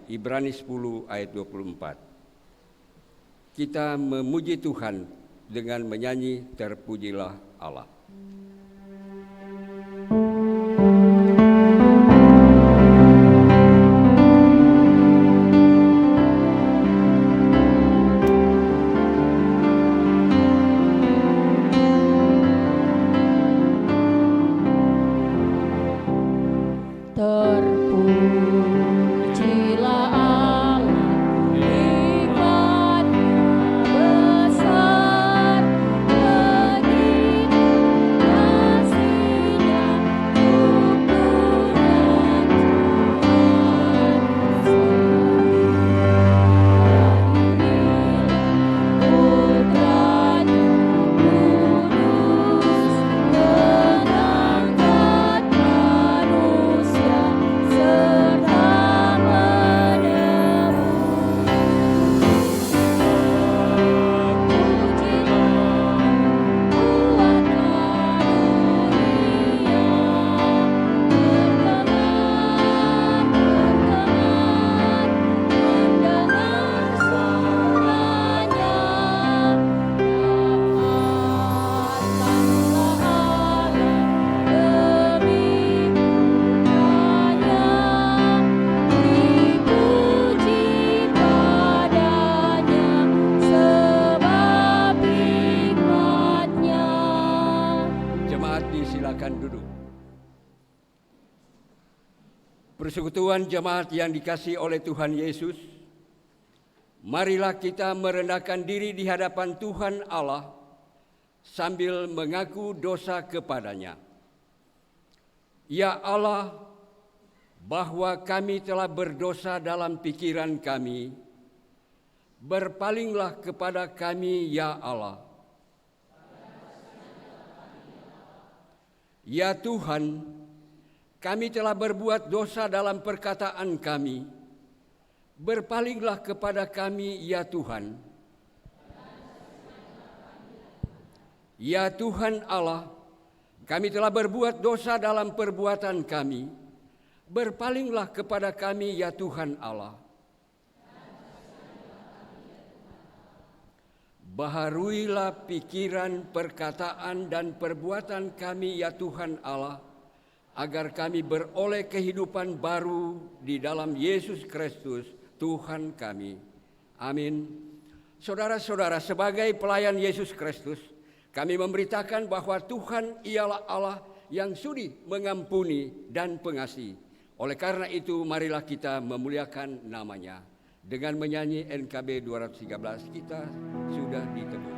Ibrani 10 ayat 24. Kita memuji Tuhan dengan menyanyi Terpujilah Allah. Persekutuan jemaat yang dikasihi oleh Tuhan Yesus, marilah kita merendahkan diri di hadapan Tuhan Allah sambil mengaku dosa kepada-Nya. Ya Allah, bahwa kami telah berdosa dalam pikiran kami, berpalinglah kepada kami, ya Allah. Ya Tuhan, kami telah berbuat dosa dalam perkataan kami. Berpalinglah kepada kami, ya Tuhan. Ya Tuhan Allah, kami telah berbuat dosa dalam perbuatan kami. Berpalinglah kepada kami, ya Tuhan Allah. Baharuilah pikiran, perkataan, dan perbuatan kami, ya Tuhan Allah, agar kami beroleh kehidupan baru di dalam Yesus Kristus, Tuhan kami. Amin. Saudara-saudara, sebagai pelayan Yesus Kristus, kami memberitakan bahwa Tuhan ialah Allah yang sudi mengampuni dan pengasih. Oleh karena itu, marilah kita memuliakan nama-Nya. Dengan menyanyi NKB 213, kita sudah ditebus.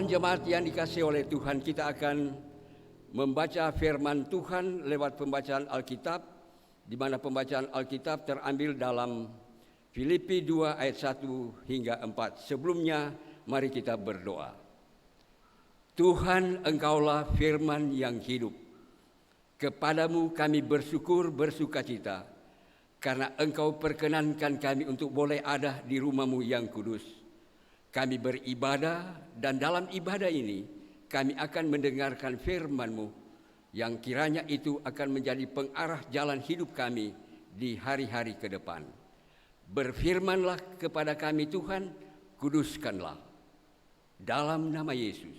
Jemaat yang dikasihi oleh Tuhan, kita akan membaca firman Tuhan lewat pembacaan Alkitab, di mana pembacaan Alkitab terambil dalam Filipi 2 ayat 1 hingga 4. Sebelumnya, mari kita berdoa. Tuhan, Engkaulah firman yang hidup. Kepadamu kami bersyukur bersukacita, karena Engkau perkenankan kami untuk boleh ada di rumah-Mu yang kudus. Kami beribadah, dan dalam ibadah ini kami akan mendengarkan firman-Mu. yang kiranya itu akan menjadi pengarah jalan hidup kami di hari-hari ke depan. Berfirmanlah kepada kami Tuhan, kuduskanlah. Dalam nama Yesus.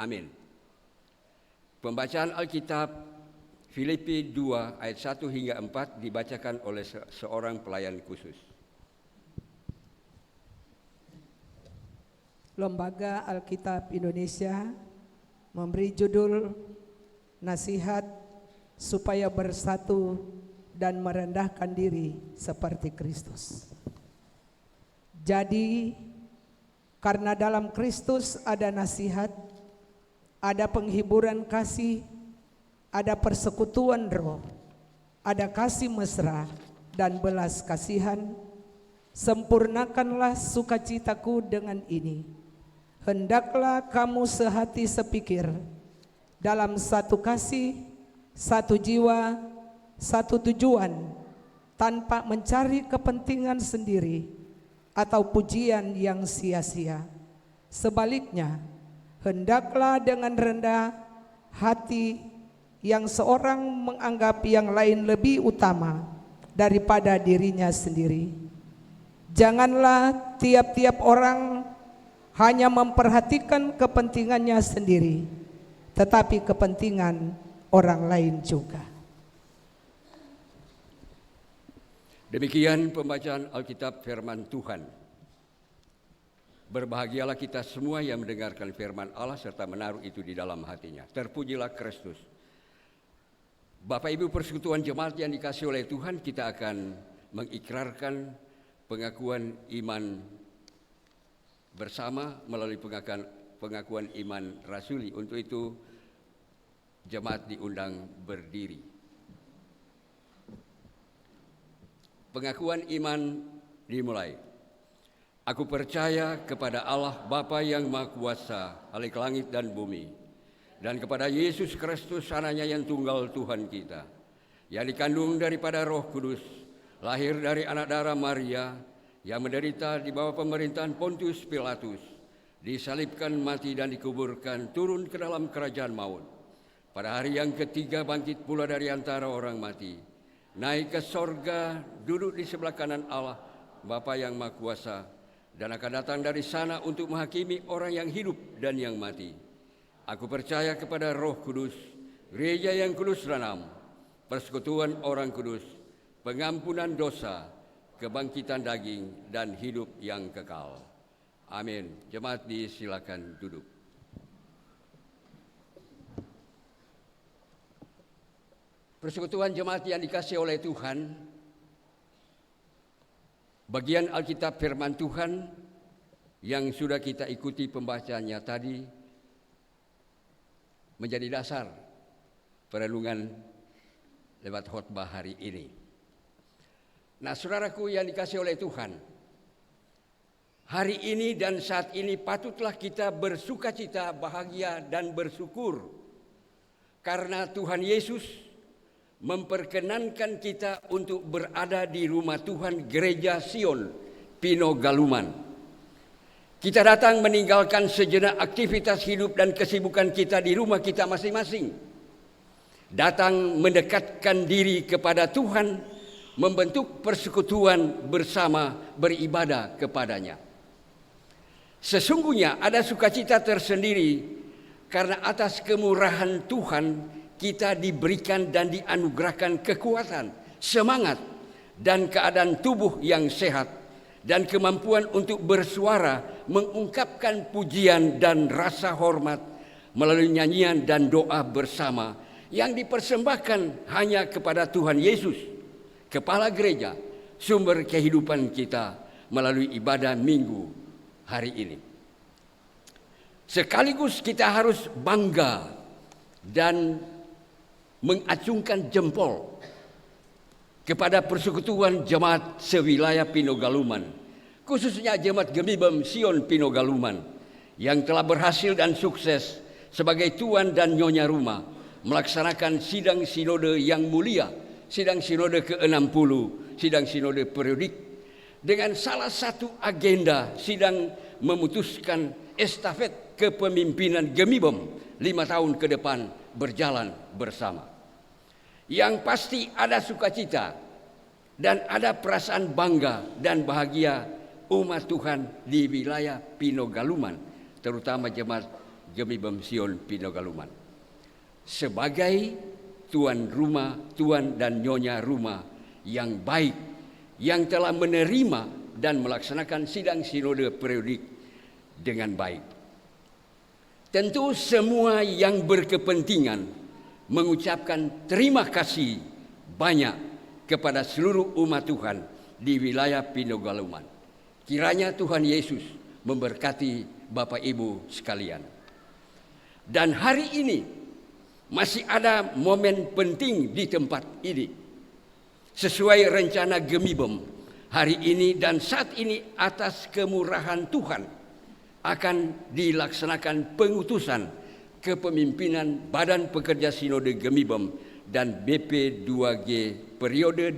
Amin. Pembacaan Alkitab Filipi 2 ayat 1 hingga 4 dibacakan oleh seorang pelayan khusus. Lembaga Alkitab Indonesia memberi judul Nasihat supaya bersatu dan merendahkan diri seperti Kristus. Jadi, karena dalam Kristus ada nasihat, ada penghiburan kasih, ada persekutuan roh, ada kasih mesra dan belas kasihan, sempurnakanlah sukacitaku dengan ini. Hendaklah kamu sehati sepikir, dalam satu kasih, satu jiwa, satu tujuan, tanpa mencari kepentingan sendiri atau pujian yang sia-sia. Sebaliknya, hendaklah dengan rendah hati yang seorang menganggap yang lain lebih utama daripada dirinya sendiri. Janganlah tiap-tiap orang hanya memperhatikan kepentingannya sendiri, tetapi kepentingan orang lain juga. Demikian pembacaan Alkitab firman Tuhan. Berbahagialah kita semua yang mendengarkan firman Allah serta menaruh itu di dalam hatinya. Terpujilah Kristus. Bapak Ibu persekutuan jemaat yang dikasihi oleh Tuhan, kita akan mengikrarkan pengakuan iman bersama melalui pengakuan iman rasuli. Untuk itu jemaat diundang berdiri. Pengakuan iman dimulai. Aku percaya kepada Allah Bapa yang Maha Kuasa, Khalik langit dan bumi, dan kepada Yesus Kristus anaknya yang tunggal Tuhan kita, yang dikandung daripada Roh Kudus, lahir dari anak darah Maria, yang menderita di bawah pemerintahan Pontius Pilatus, disalibkan, mati dan dikuburkan, turun ke dalam kerajaan maut. Pada hari yang ketiga bangkit pula dari antara orang mati, naik ke sorga, duduk di sebelah kanan Allah Bapa yang Maha Kuasa, dan akan datang dari sana untuk menghakimi orang yang hidup dan yang mati. Aku percaya kepada Roh Kudus, gereja yang kudus dan am, persekutuan orang kudus, pengampunan dosa, kebangkitan daging, dan hidup yang kekal. Amin. Jemaat disilakan duduk. Persekutuan jemaat yang dikasihi oleh Tuhan, bagian Alkitab firman Tuhan yang sudah kita ikuti pembacaannya tadi menjadi dasar perenungan lewat khotbah hari ini. Nah, saudaraku yang dikasihi oleh Tuhan, hari ini dan saat ini patutlah kita bersukacita, bahagia dan bersyukur karena Tuhan Yesus memperkenankan kita untuk berada di rumah Tuhan Gereja Sion Pinogaluman. Kita datang meninggalkan sejenak aktivitas hidup dan kesibukan kita di rumah kita masing-masing. Datang mendekatkan diri kepada Tuhan, membentuk persekutuan bersama beribadah kepadanya. Sesungguhnya ada sukacita tersendiri karena atas kemurahan Tuhan kita diberikan dan dianugerahkan kekuatan, semangat, dan keadaan tubuh yang sehat, dan kemampuan untuk bersuara, mengungkapkan pujian dan rasa hormat melalui nyanyian dan doa bersama yang dipersembahkan hanya kepada Tuhan Yesus, Kepala Gereja, sumber kehidupan kita melalui ibadah Minggu hari ini. Sekaligus kita harus bangga dan mengacungkan jempol kepada persekutuan jemaat sewilayah Pinogaluman, khususnya jemaat Gemibem Sion Pinogaluman yang telah berhasil dan sukses sebagai tuan dan nyonya rumah melaksanakan sidang sinode yang mulia, sidang sinode ke-60, sidang sinode periodik, dengan salah satu agenda sidang memutuskan estafet kepemimpinan Gemibem 5 tahun ke depan berjalan bersama. Yang pasti ada sukacita dan ada perasaan bangga dan bahagia umat Tuhan di wilayah Pinogaluman, terutama jemaat Gemibem Sion Pinogaluman. Sebagai tuan rumah, tuan dan nyonya rumah yang baik, yang telah menerima dan melaksanakan sidang sinode periodik dengan baik. Tentu semua yang berkepentingan mengucapkan terima kasih banyak kepada seluruh umat Tuhan di wilayah Pinogaluman. Kiranya Tuhan Yesus memberkati Bapak Ibu sekalian. Dan hari ini masih ada momen penting di tempat ini. Sesuai rencana Gemibem, hari ini dan saat ini atas kemurahan Tuhan akan dilaksanakan pengutusan kepemimpinan Badan Pekerja Sinode Gemibem dan BP2G periode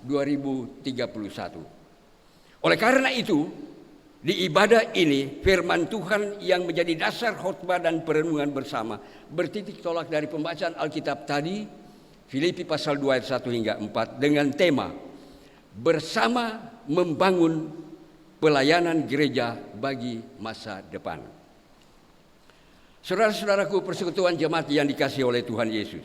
2026-2031. Oleh karena itu, di ibadah ini firman Tuhan yang menjadi dasar khotbah dan perenungan bersama bertitik tolak dari pembacaan Alkitab tadi, Filipi pasal 2 ayat 1 hingga 4 dengan tema bersama membangun pelayanan gereja bagi masa depan. Saudara-saudaraku, persekutuan jemaat yang dikasihi oleh Tuhan Yesus,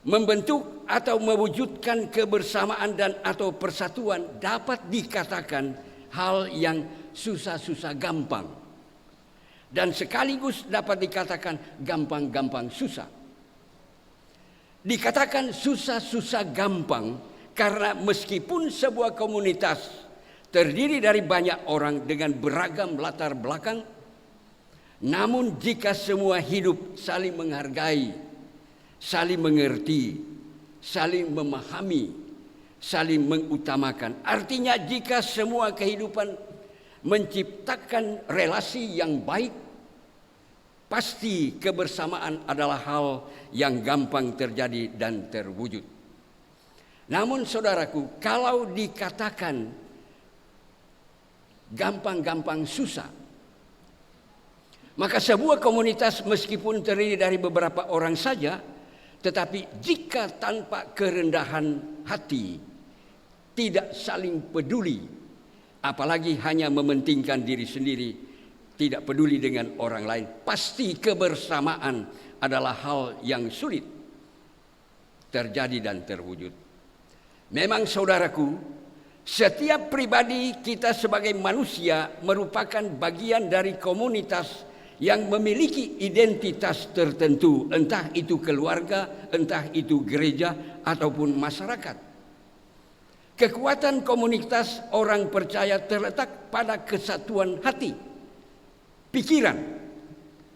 membentuk atau mewujudkan kebersamaan dan atau persatuan dapat dikatakan hal yang susah-susah gampang, dan sekaligus dapat dikatakan gampang-gampang susah. Dikatakan susah-susah gampang karena meskipun sebuah komunitas terdiri dari banyak orang dengan beragam latar belakang, namun jika semua hidup saling menghargai, saling mengerti, saling memahami, saling mengutamakan. Artinya jika semua kehidupan menciptakan relasi yang baik, pasti kebersamaan adalah hal yang gampang terjadi dan terwujud. Namun saudaraku, kalau dikatakan gampang-gampang susah, maka sebuah komunitas meskipun terdiri dari beberapa orang saja, tetapi jika tanpa kerendahan hati, tidak saling peduli, apalagi hanya mementingkan diri sendiri, tidak peduli dengan orang lain, pasti kebersamaan adalah hal yang sulit terjadi dan terwujud. Memang saudaraku, setiap pribadi kita sebagai manusia merupakan bagian dari komunitas yang memiliki identitas tertentu, entah itu keluarga, entah itu gereja, ataupun masyarakat. Kekuatan komunitas orang percaya terletak pada kesatuan hati, pikiran,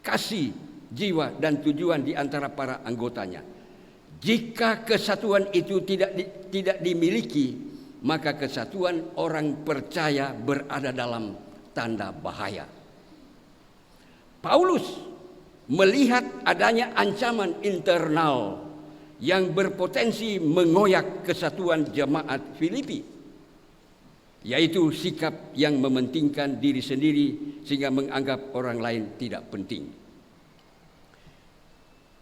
kasih, jiwa, dan tujuan di antara para anggotanya. Jika kesatuan itu tidak dimiliki, maka kesatuan orang percaya berada dalam tanda bahaya. Paulus melihat adanya ancaman internal yang berpotensi mengoyak kesatuan jemaat Filipi, yaitu sikap yang mementingkan diri sendiri sehingga menganggap orang lain tidak penting.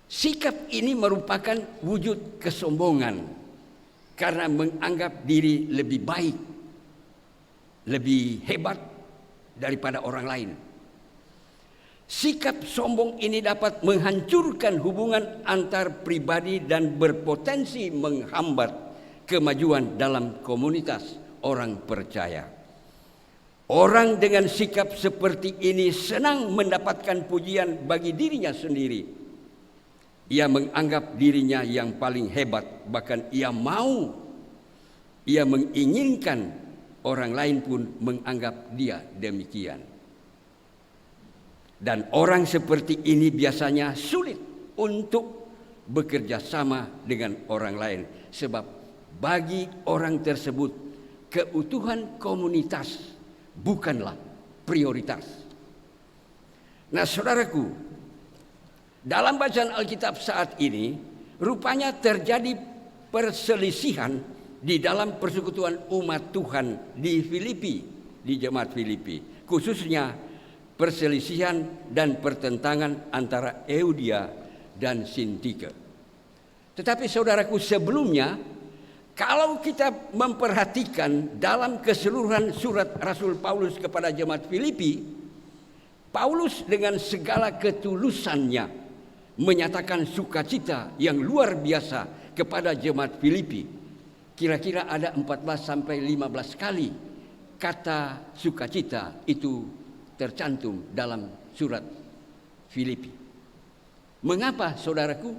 Sikap ini merupakan wujud kesombongan karena menganggap diri lebih baik, lebih hebat daripada orang lain. Sikap sombong ini dapat menghancurkan hubungan antar pribadi dan berpotensi menghambat kemajuan dalam komunitas orang percaya. Orang dengan sikap seperti ini senang mendapatkan pujian bagi dirinya sendiri. Ia menganggap dirinya yang paling hebat, bahkan ia menginginkan orang lain pun menganggap dia demikian. Dan orang seperti ini biasanya sulit untuk bekerja sama dengan orang lain, sebab bagi orang tersebut keutuhan komunitas bukanlah prioritas. Nah, saudaraku, dalam bacaan Alkitab saat ini rupanya terjadi perselisihan di dalam persekutuan umat Tuhan di Filipi, di jemaat Filipi, khususnya perselisihan dan pertentangan antara Euodia dan Sintike. Tetapi saudaraku, sebelumnya kalau kita memperhatikan dalam keseluruhan surat Rasul Paulus kepada jemaat Filipi, Paulus dengan segala ketulusannya menyatakan sukacita yang luar biasa kepada jemaat Filipi. Kira-kira ada 14 sampai 15 kali kata sukacita itu tercantum dalam surat Filipi. Mengapa saudaraku?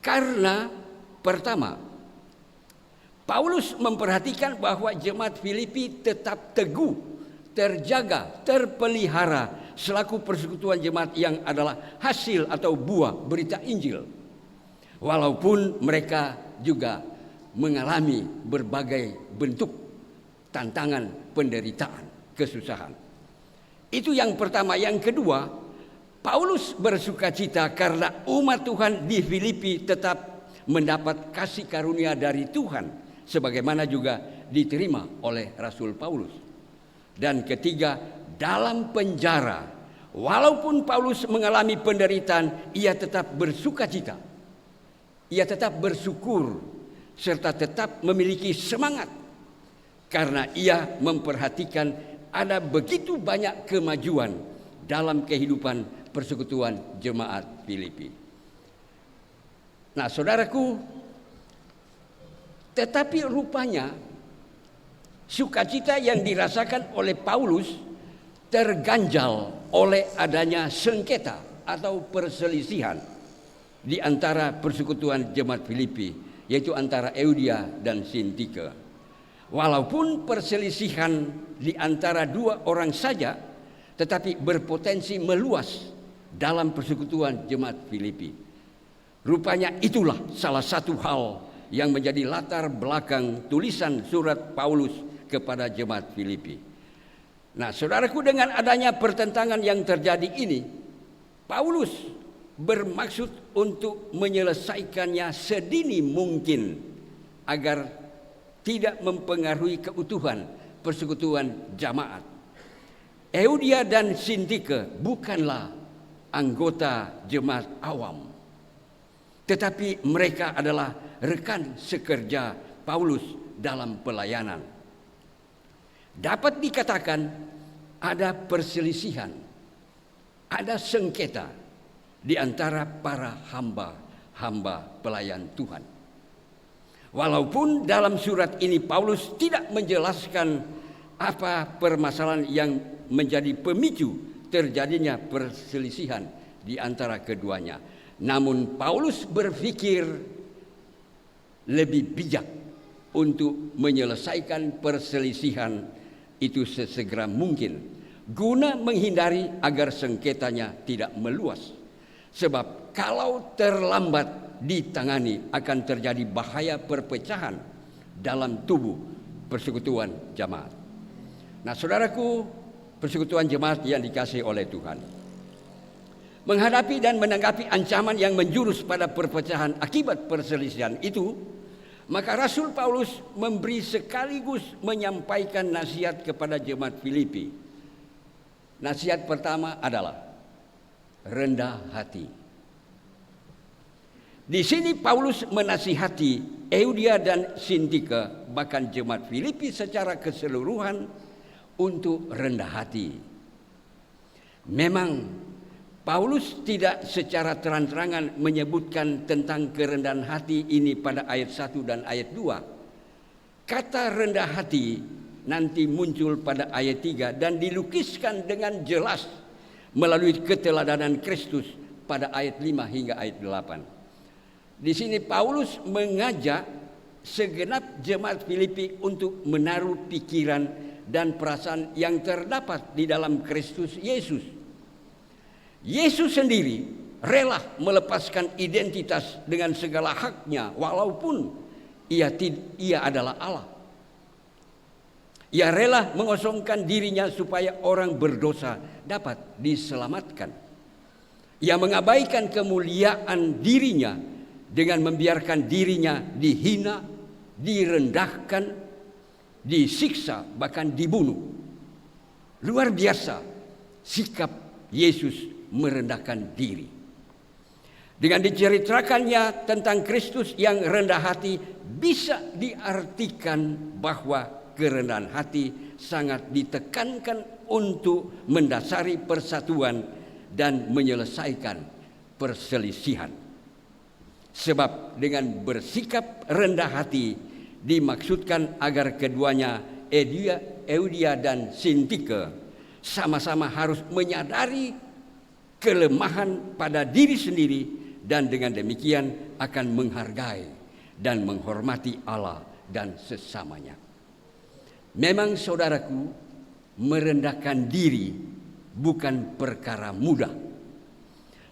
Karena pertama, Paulus memperhatikan bahwa jemaat Filipi tetap teguh, terjaga, terpelihara selaku persekutuan jemaat yang adalah hasil atau buah berita Injil. Walaupun mereka juga mengalami berbagai bentuk tantangan, penderitaan, kesusahan. Itu yang pertama. Yang kedua, Paulus bersukacita karena umat Tuhan di Filipi tetap mendapat kasih karunia dari Tuhan, sebagaimana juga diterima oleh Rasul Paulus. Dan ketiga, dalam penjara, walaupun Paulus mengalami penderitaan, ia tetap bersukacita. Ia tetap bersyukur serta tetap memiliki semangat karena ia memperhatikan ada begitu banyak kemajuan dalam kehidupan persekutuan jemaat Filipi. Nah, saudaraku, tetapi rupanya sukacita yang dirasakan oleh Paulus terganjal oleh adanya sengketa atau perselisihan di antara persekutuan jemaat Filipi, yaitu antara Euodia dan Sintike. Walaupun perselisihan di antara dua orang saja, tetapi berpotensi meluas dalam persekutuan jemaat Filipi. Rupanya itulah salah satu hal yang menjadi latar belakang tulisan surat Paulus kepada jemaat Filipi. Nah, saudaraku, dengan adanya pertentangan yang terjadi ini, Paulus bermaksud untuk menyelesaikannya sedini mungkin agar tidak mempengaruhi keutuhan persekutuan jemaat. Euodia dan Sintike bukanlah anggota jemaat awam, tetapi mereka adalah rekan sekerja Paulus dalam pelayanan. Dapat dikatakan ada perselisihan, ada sengketa di antara para hamba-hamba pelayan Tuhan. Walaupun dalam surat ini Paulus tidak menjelaskan apa permasalahan yang menjadi pemicu terjadinya perselisihan di antara keduanya, namun Paulus berpikir lebih bijak untuk menyelesaikan perselisihan itu sesegera mungkin, guna menghindari agar sengketanya tidak meluas. Sebab kalau terlambat ditangani akan terjadi bahaya perpecahan dalam tubuh persekutuan jemaat. Nah, saudaraku, persekutuan jemaat yang dikasihi oleh Tuhan, menghadapi dan menanggapi ancaman yang menjurus pada perpecahan akibat perselisihan itu, maka Rasul Paulus memberi sekaligus menyampaikan nasihat kepada jemaat Filipi. Nasihat pertama adalah rendah hati. Di sini Paulus menasihati Euodia dan Sintike, bahkan jemaat Filipi secara keseluruhan, untuk rendah hati. Memang Paulus tidak secara terang-terangan menyebutkan tentang kerendahan hati ini pada ayat 1 dan ayat 2. Kata rendah hati nanti muncul pada ayat 3 dan dilukiskan dengan jelas melalui keteladanan Kristus pada ayat 5 hingga ayat 8. Di sini Paulus mengajak segenap jemaat Filipi untuk menaruh pikiran dan perasaan yang terdapat di dalam Kristus Yesus. Yesus sendiri rela melepaskan identitas dengan segala haknya walaupun ia adalah Allah. Ia rela mengosongkan dirinya supaya orang berdosa dapat diselamatkan. Ia mengabaikan kemuliaan dirinya dengan membiarkan dirinya dihina, direndahkan, disiksa, bahkan dibunuh. Luar biasa sikap Yesus merendahkan diri. Dengan diceritakannya tentang Kristus yang rendah hati, bisa diartikan bahwa kerendahan hati sangat ditekankan untuk mendasari persatuan dan menyelesaikan perselisihan. Sebab dengan bersikap rendah hati dimaksudkan agar keduanya, Eudia dan Sintike, sama-sama harus menyadari kelemahan pada diri sendiri dan dengan demikian akan menghargai dan menghormati Allah dan sesamanya. Memang saudaraku, merendahkan diri bukan perkara mudah.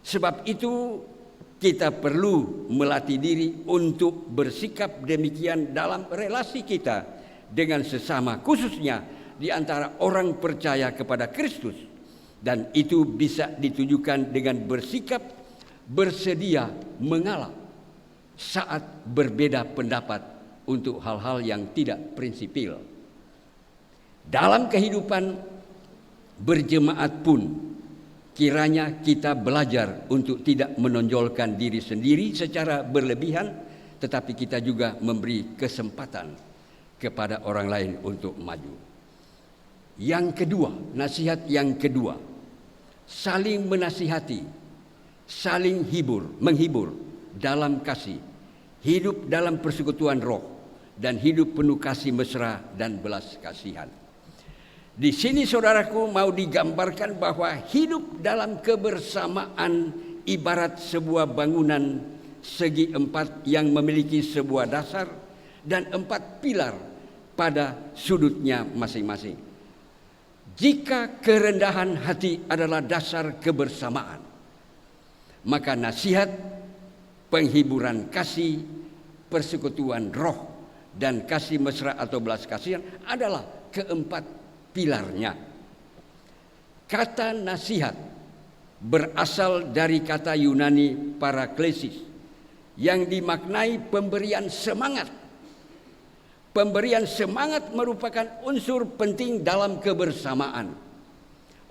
Sebab itu kita perlu melatih diri untuk bersikap demikian dalam relasi kita dengan sesama, khususnya di antara orang percaya kepada Kristus. Dan itu bisa ditujukan dengan bersikap bersedia mengalah saat berbeda pendapat untuk hal-hal yang tidak prinsipil. Dalam kehidupan berjemaat pun kiranya kita belajar untuk tidak menonjolkan diri sendiri secara berlebihan, tetapi kita juga memberi kesempatan kepada orang lain untuk maju. Yang kedua, nasihat yang kedua, saling menasihati, saling menghibur dalam kasih, hidup dalam persekutuan roh, dan hidup penuh kasih mesra dan belas kasihan. Di sini saudaraku mau digambarkan bahwa hidup dalam kebersamaan ibarat sebuah bangunan segi empat yang memiliki sebuah dasar dan 4 pilar pada sudutnya masing-masing. Jika kerendahan hati adalah dasar kebersamaan, maka nasihat, penghiburan kasih, persekutuan roh, dan kasih mesra atau belas kasihan adalah keempat pilarnya. Kata nasihat berasal dari kata Yunani paraklesis yang dimaknai pemberian semangat. Pemberian semangat merupakan unsur penting dalam kebersamaan.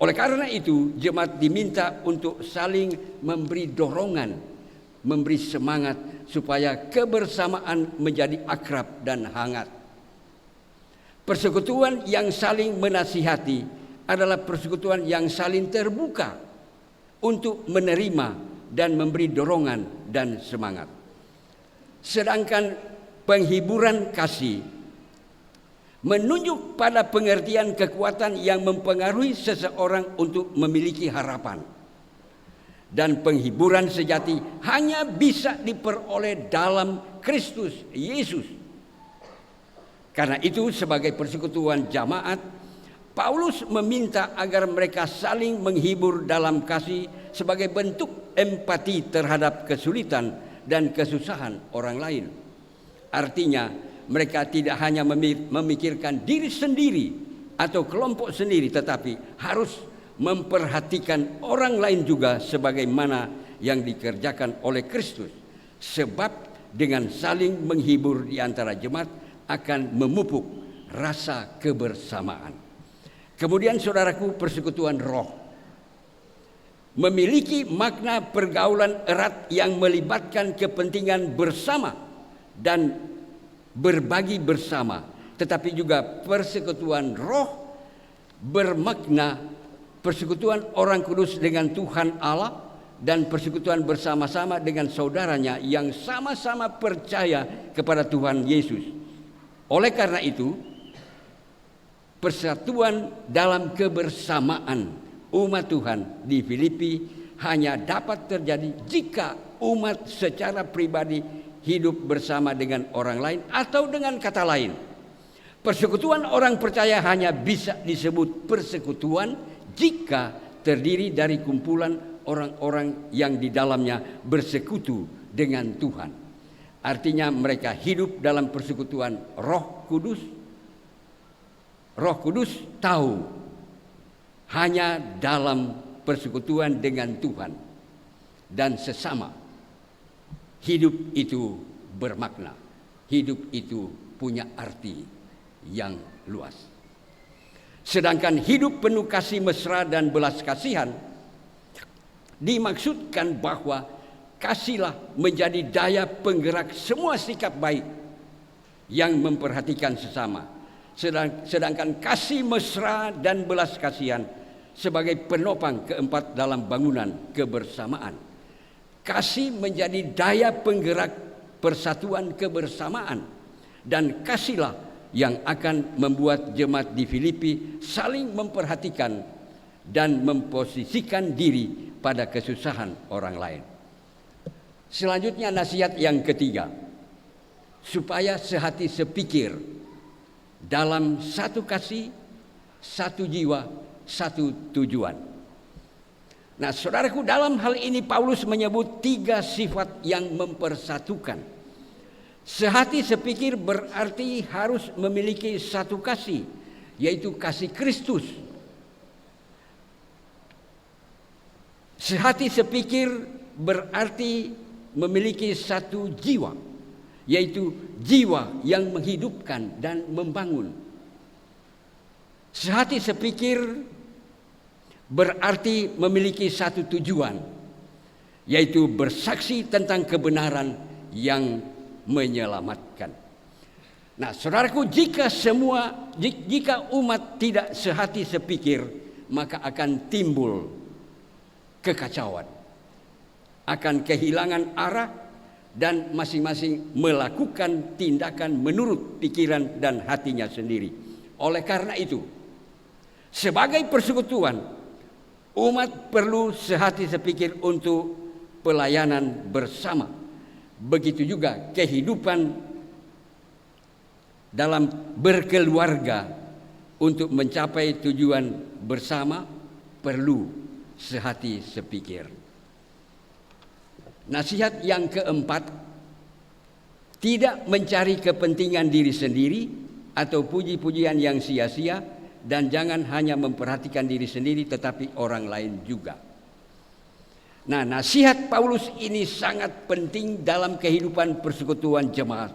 Oleh karena itu, jemaat diminta untuk saling memberi dorongan, memberi semangat supaya kebersamaan menjadi akrab dan hangat. Persekutuan yang saling menasihati adalah persekutuan yang saling terbuka untuk menerima dan memberi dorongan dan semangat. Sedangkan penghiburan kasih menunjuk pada pengertian kekuatan yang mempengaruhi seseorang untuk memiliki harapan. Dan penghiburan sejati hanya bisa diperoleh dalam Kristus Yesus. Karena itu sebagai persekutuan jamaat, Paulus meminta agar mereka saling menghibur dalam kasih sebagai bentuk empati terhadap kesulitan dan kesusahan orang lain. Artinya mereka tidak hanya memikirkan diri sendiri atau kelompok sendiri, tetapi harus memperhatikan orang lain juga sebagaimana yang dikerjakan oleh Kristus. Sebab dengan saling menghibur di antara jemaat akan memupuk rasa kebersamaan. Kemudian saudaraku, persekutuan roh memiliki makna pergaulan erat yang melibatkan kepentingan bersama dan berbagi bersama. Tetapi juga persekutuan roh bermakna persekutuan orang kudus dengan Tuhan Allah dan persekutuan bersama-sama dengan saudaranya yang sama-sama percaya kepada Tuhan Yesus. Oleh karena itu, persatuan dalam kebersamaan umat Tuhan di Filipi hanya dapat terjadi jika umat secara pribadi hidup bersama dengan orang lain, atau dengan kata lain, persekutuan orang percaya hanya bisa disebut persekutuan jika terdiri dari kumpulan orang-orang yang di dalamnya bersekutu dengan Tuhan. Artinya mereka hidup dalam persekutuan Roh Kudus. Roh Kudus tahu hanya dalam persekutuan dengan Tuhan dan sesama, hidup itu bermakna, hidup itu punya arti yang luas. Sedangkan hidup penuh kasih mesra dan belas kasihan dimaksudkan bahwa kasihlah menjadi daya penggerak semua sikap baik yang memperhatikan sesama. Sedangkan kasih mesra dan belas kasihan sebagai penopang keempat dalam bangunan kebersamaan. Kasih menjadi daya penggerak persatuan kebersamaan, dan kasihlah yang akan membuat jemaat di Filipi saling memperhatikan dan memposisikan diri pada kesusahan orang lain. Selanjutnya nasihat yang ketiga, supaya sehati sepikir dalam satu kasih, satu jiwa, satu tujuan. Nah, saudaraku, dalam hal ini Paulus menyebut 3 sifat yang mempersatukan. Sehati sepikir berarti harus memiliki satu kasih, yaitu kasih Kristus. Sehati sepikir berarti memiliki satu jiwa, yaitu jiwa yang menghidupkan dan membangun. Sehati sepikir berarti memiliki satu tujuan, yaitu bersaksi tentang kebenaran yang menyelamatkan. Nah, saudaraku, jika umat tidak sehati sepikir, maka akan timbul kekacauan, akan kehilangan arah, dan masing-masing melakukan tindakan menurut pikiran dan hatinya sendiri. Oleh karena itu, sebagai persekutuan, umat perlu sehati sepikir untuk pelayanan bersama. Begitu juga kehidupan dalam berkeluarga untuk mencapai tujuan bersama perlu sehati sepikir. Nasihat yang keempat, tidak mencari kepentingan diri sendiri atau puji-pujian yang sia-sia, dan jangan hanya memperhatikan diri sendiri tetapi orang lain juga. Nah, nasihat Paulus ini sangat penting dalam kehidupan persekutuan jemaat,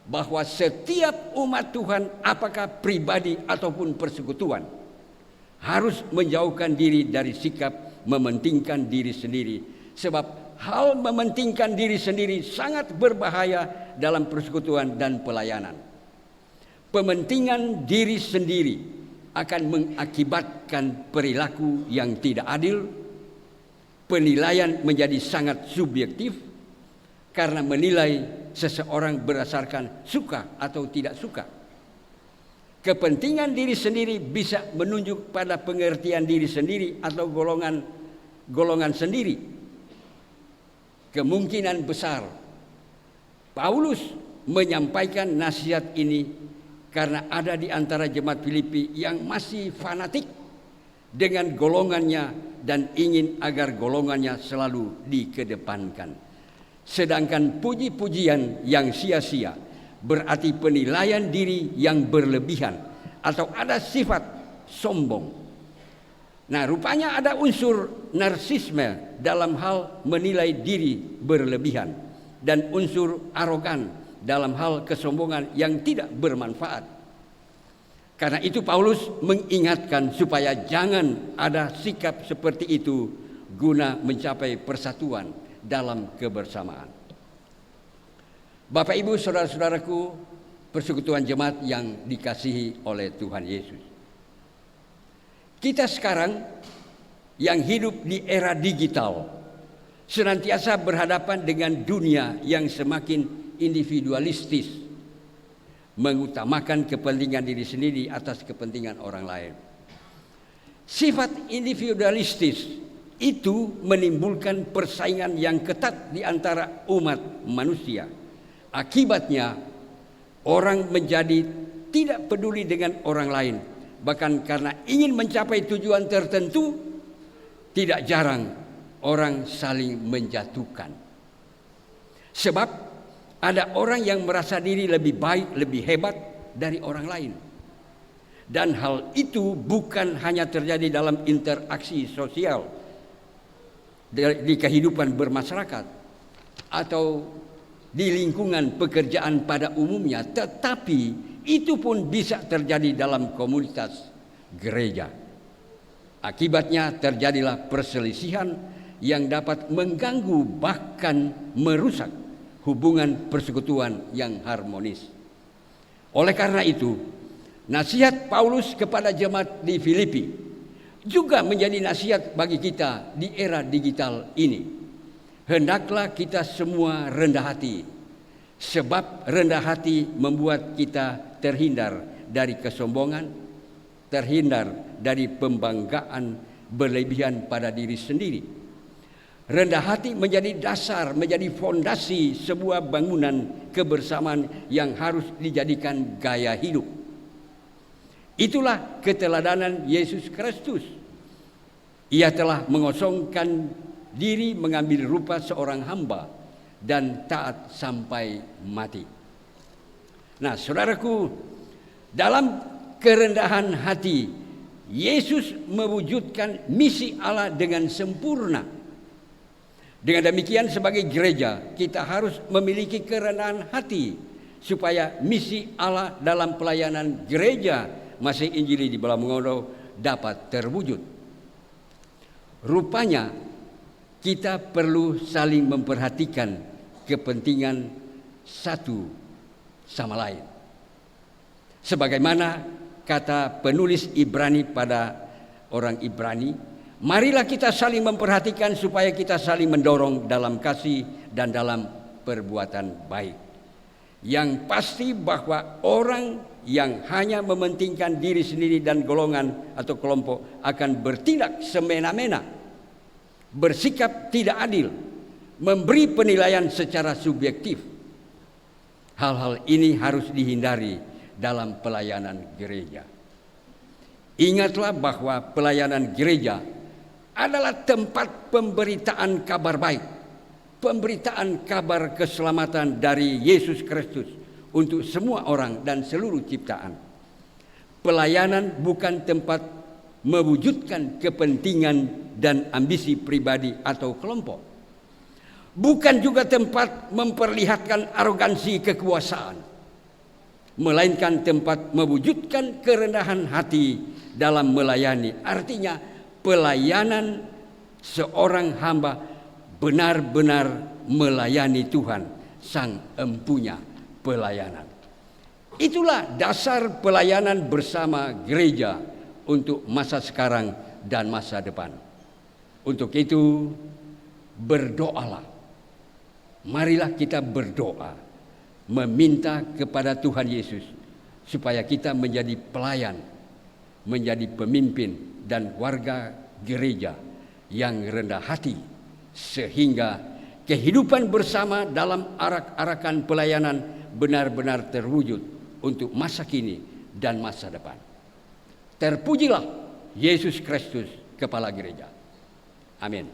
bahwa setiap umat Tuhan, apakah pribadi ataupun persekutuan, harus menjauhkan diri dari sikap mementingkan diri sendiri. Sebab hal mementingkan diri sendiri sangat berbahaya dalam persekutuan dan pelayanan. Pementingan diri sendiri akan mengakibatkan perilaku yang tidak adil. Penilaian menjadi sangat subjektif karena menilai seseorang berdasarkan suka atau tidak suka. Kepentingan diri sendiri bisa menunjuk pada pengertian diri sendiri atau golongan sendiri. Kemungkinan besar Paulus menyampaikan nasihat ini karena ada di antara jemaat Filipi yang masih fanatik dengan golongannya dan ingin agar golongannya selalu dikedepankan. Sedangkan puji-pujian yang sia-sia berarti penilaian diri yang berlebihan atau ada sifat sombong. Nah, rupanya ada unsur narsisme dalam hal menilai diri berlebihan dan unsur arogan dalam hal kesombongan yang tidak bermanfaat. Karena itu Paulus mengingatkan supaya jangan ada sikap seperti itu guna mencapai persatuan dalam kebersamaan. Bapak, Ibu, saudara-saudaraku, persekutuan jemaat yang dikasihi oleh Tuhan Yesus. Kita sekarang yang hidup di era digital senantiasa berhadapan dengan dunia yang semakin individualistis, mengutamakan kepentingan diri sendiri atas kepentingan orang lain. Sifat individualistis itu menimbulkan persaingan yang ketat di antara umat manusia. Akibatnya orang menjadi tidak peduli dengan orang lain. Bahkan karena ingin mencapai tujuan tertentu, tidak jarang orang saling menjatuhkan. Sebab ada orang yang merasa diri lebih baik, lebih hebat dari orang lain. Dan hal itu bukan hanya terjadi dalam interaksi sosial di kehidupan bermasyarakat atau di lingkungan pekerjaan pada umumnya, tetapi itu pun bisa terjadi dalam komunitas gereja. Akibatnya terjadilah perselisihan yang dapat mengganggu bahkan merusak hubungan persekutuan yang harmonis. Oleh karena itu, nasihat Paulus kepada jemaat di Filipi juga menjadi nasihat bagi kita di era digital ini. Hendaklah kita semua rendah hati, sebab rendah hati membuat kita terhindar dari kesombongan, terhindar dari pembanggaan berlebihan pada diri sendiri. Rendah hati menjadi dasar, menjadi fondasi sebuah bangunan kebersamaan yang harus dijadikan gaya hidup. Itulah keteladanan Yesus Kristus. Ia telah mengosongkan diri, mengambil rupa seorang hamba dan taat sampai mati. Nah, saudaraku, dalam kerendahan hati, Yesus mewujudkan misi Allah dengan sempurna. Dengan demikian, sebagai gereja, kita harus memiliki kerendahan hati supaya misi Allah dalam pelayanan gereja Masih Injili di Balamungodo dapat terwujud. Rupanya kita perlu saling memperhatikan kepentingan satu sama lain. Sebagaimana kata penulis Ibrani pada orang Ibrani, marilah kita saling memperhatikan supaya kita saling mendorong dalam kasih dan dalam perbuatan baik. Yang pasti bahwa orang yang hanya mementingkan diri sendiri dan golongan atau kelompok akan bertindak semena-mena, bersikap tidak adil, memberi penilaian secara subjektif. Hal-hal ini harus dihindari dalam pelayanan gereja. Ingatlah bahwa pelayanan gereja adalah tempat pemberitaan kabar baik, pemberitaan kabar keselamatan dari Yesus Kristus untuk semua orang dan seluruh ciptaan. Pelayanan bukan tempat mewujudkan kepentingan dan ambisi pribadi atau kelompok. Bukan juga tempat memperlihatkan arogansi kekuasaan, melainkan tempat mewujudkan kerendahan hati dalam melayani. Artinya pelayanan seorang hamba benar-benar melayani Tuhan, Sang Empunya pelayanan. Itulah dasar pelayanan bersama gereja untuk masa sekarang dan masa depan. Untuk itu, berdoalah. Marilah kita berdoa, meminta kepada Tuhan Yesus supaya kita menjadi pelayan, menjadi pemimpin dan warga gereja yang rendah hati, sehingga kehidupan bersama dalam arak-arakan pelayanan benar-benar terwujud untuk masa kini dan masa depan. Terpujilah Yesus Kristus, Kepala Gereja. Amin.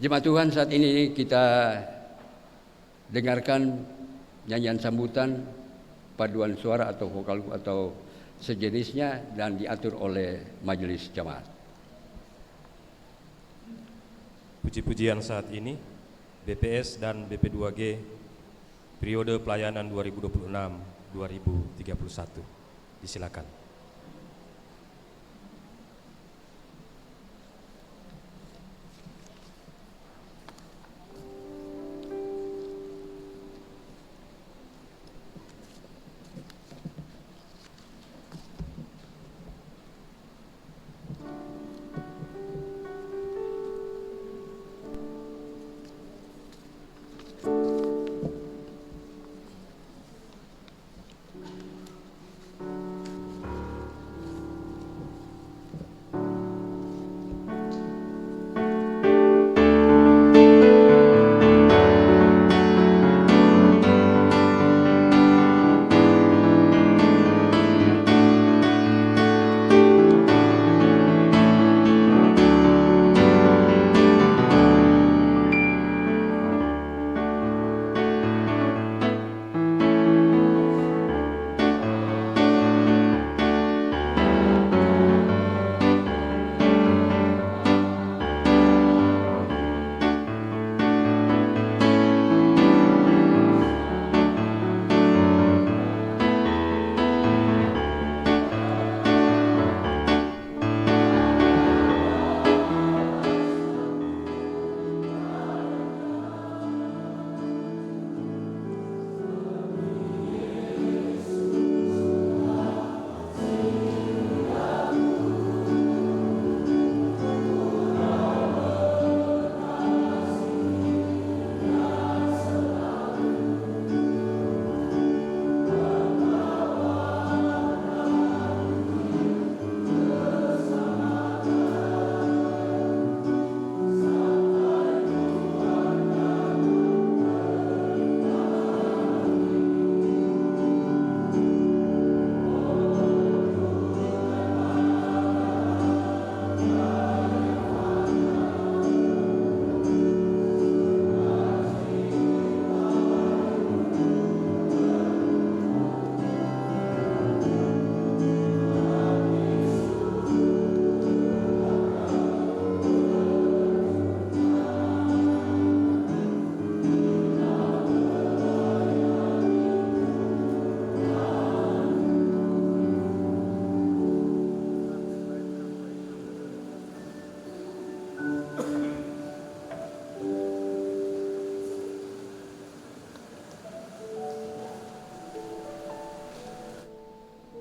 Jemaat Tuhan, saat ini kita dengarkan nyanyian sambutan, paduan suara atau vokal atau sejenisnya, dan diatur oleh majelis jemaat. Puji-pujian saat ini BPS dan BP2G periode pelayanan 2026-2031. Disilakan.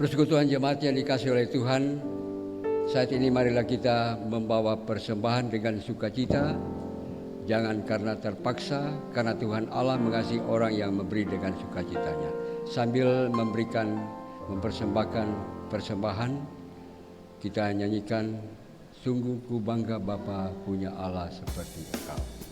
Persekutuan jemaat yang dikasihi oleh Tuhan, saat ini marilah kita membawa persembahan dengan sukacita, jangan karena terpaksa, karena Tuhan Allah mengasihi orang yang memberi dengan sukacitanya. Sambil mempersembahkan persembahan, kita nyanyikan, sungguh ku bangga Bapa punya Allah seperti Engkau.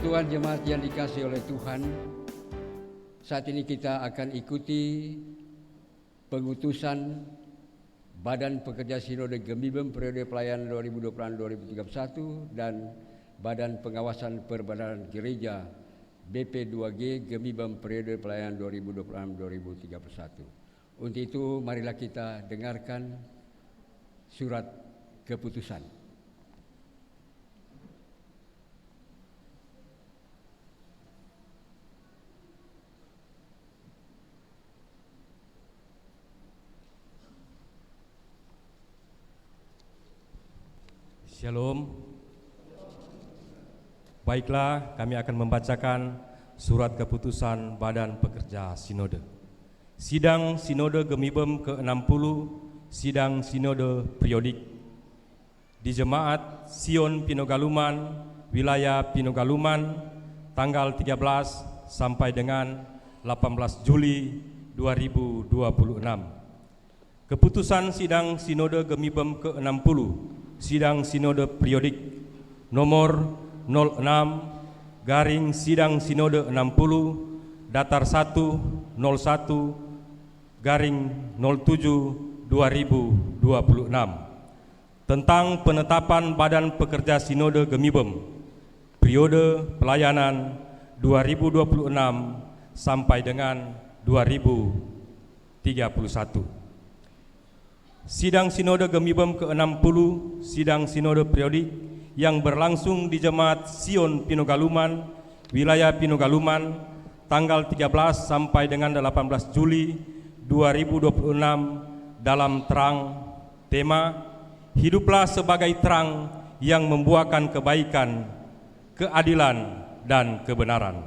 Tuhan, jemaat yang dikasihi oleh Tuhan, saat ini kita akan ikuti pengutusan Badan Pekerja Sinode Gemibem periode pelayanan 2020-2031 dan Badan Pengawasan Perbadanan Gereja BP2G Gemibem periode pelayanan 2020-2031. Untuk itu marilah kita dengarkan surat keputusan. Shalom. Baiklah, kami akan membacakan surat keputusan Badan Pekerja Sinode. Sidang Sinode Gemibem ke-60, Sidang Sinode Periodik di Jemaat Sion Pinogaluman, Wilayah Pinogaluman, tanggal 13 sampai dengan 18 Juli 2026. Keputusan Sidang Sinode Gemibem ke-60, Sidang Sinode Periodik nomor 06 garing Sidang Sinode 60 datar 1 01 garing 07 2026 tentang penetapan Badan Pekerja Sinode Gemibem periode pelayanan 2026 sampai dengan 2031. Sidang Sinode Gemibem ke-60, Sidang Sinode Periodik yang berlangsung di Jemaat Sion Pinogaluman, Wilayah Pinogaluman, tanggal 13 sampai dengan 18 Juli 2026 dalam tema Hiduplah sebagai terang yang membuahkan kebaikan, keadilan, dan kebenaran.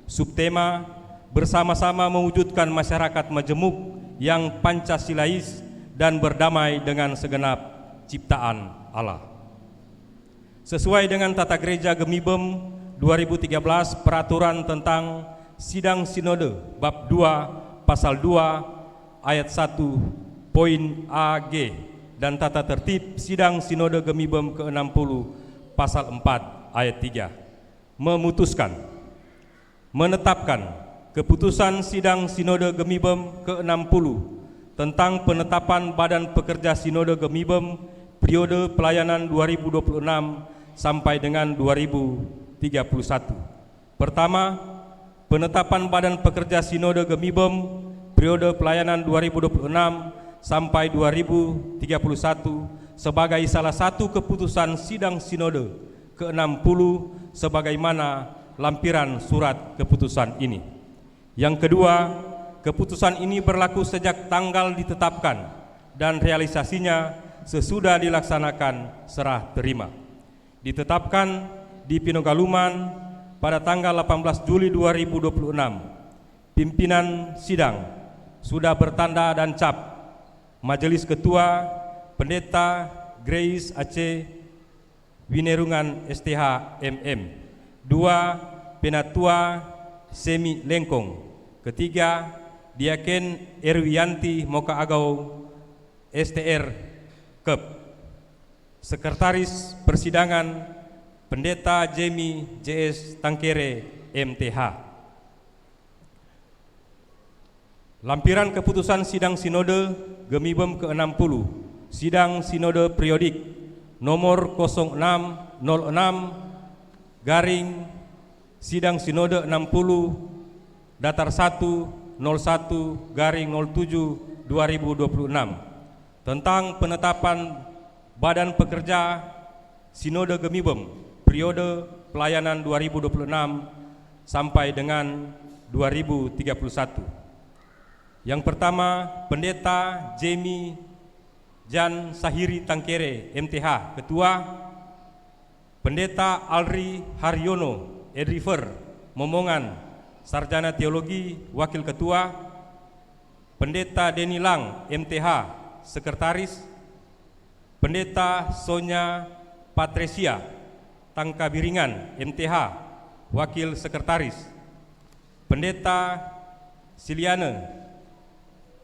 Subtema bersama-sama mewujudkan masyarakat majemuk yang Pancasilais dan berdamai dengan segenap ciptaan Allah. Sesuai dengan Tata Gereja Gemibem 2013, peraturan tentang Sidang Sinode bab 2 pasal 2 ayat 1 poin AG dan Tata Tertib Sidang Sinode Gemibem ke-60 pasal 4 ayat 3 memutuskan menetapkan keputusan Sidang Sinode Gemibem ke-60 tentang penetapan Badan Pekerja Sinode Gemibem periode pelayanan 2026 sampai dengan 2031. Pertama, penetapan Badan Pekerja Sinode Gemibem periode pelayanan 2026 sampai 2031 sebagai salah satu keputusan Sidang Sinode ke-60 sebagaimana lampiran surat keputusan ini. Yang kedua, keputusan ini berlaku sejak tanggal ditetapkan dan realisasinya sesudah dilaksanakan serah terima. Ditetapkan di Pinogaluman pada tanggal 18 Juli 2026. Pimpinan sidang sudah bertanda dan cap. Majelis Ketua Pendeta Grace Aceh Winerungan STH MM. 2. Penatua Semi Lengkong. Ketiga, Diaken Erwianti Moka Agau STR Kep. Sekretaris Persidangan Pendeta Jemi JS Tangkere MTH. Lampiran keputusan Sidang Sinode Gemibem ke-60, Sidang Sinode Periodik nomor 0606 garing Sidang Sinode 60 datar 1 01 garing 07 2026 tentang penetapan Badan Pekerja Sinode Gemibem periode pelayanan 2026 sampai dengan 2031. Yang pertama, Pendeta Jemi Jan Sahiri Tangkere MTH Ketua, Pendeta Alri Haryono Edriver Momongan Sarjana Teologi Wakil Ketua, Pendeta Deni Lang MTH Sekretaris, Pendeta Sonya Patresia Tangkabiringan MTH Wakil Sekretaris, Pendeta Siliane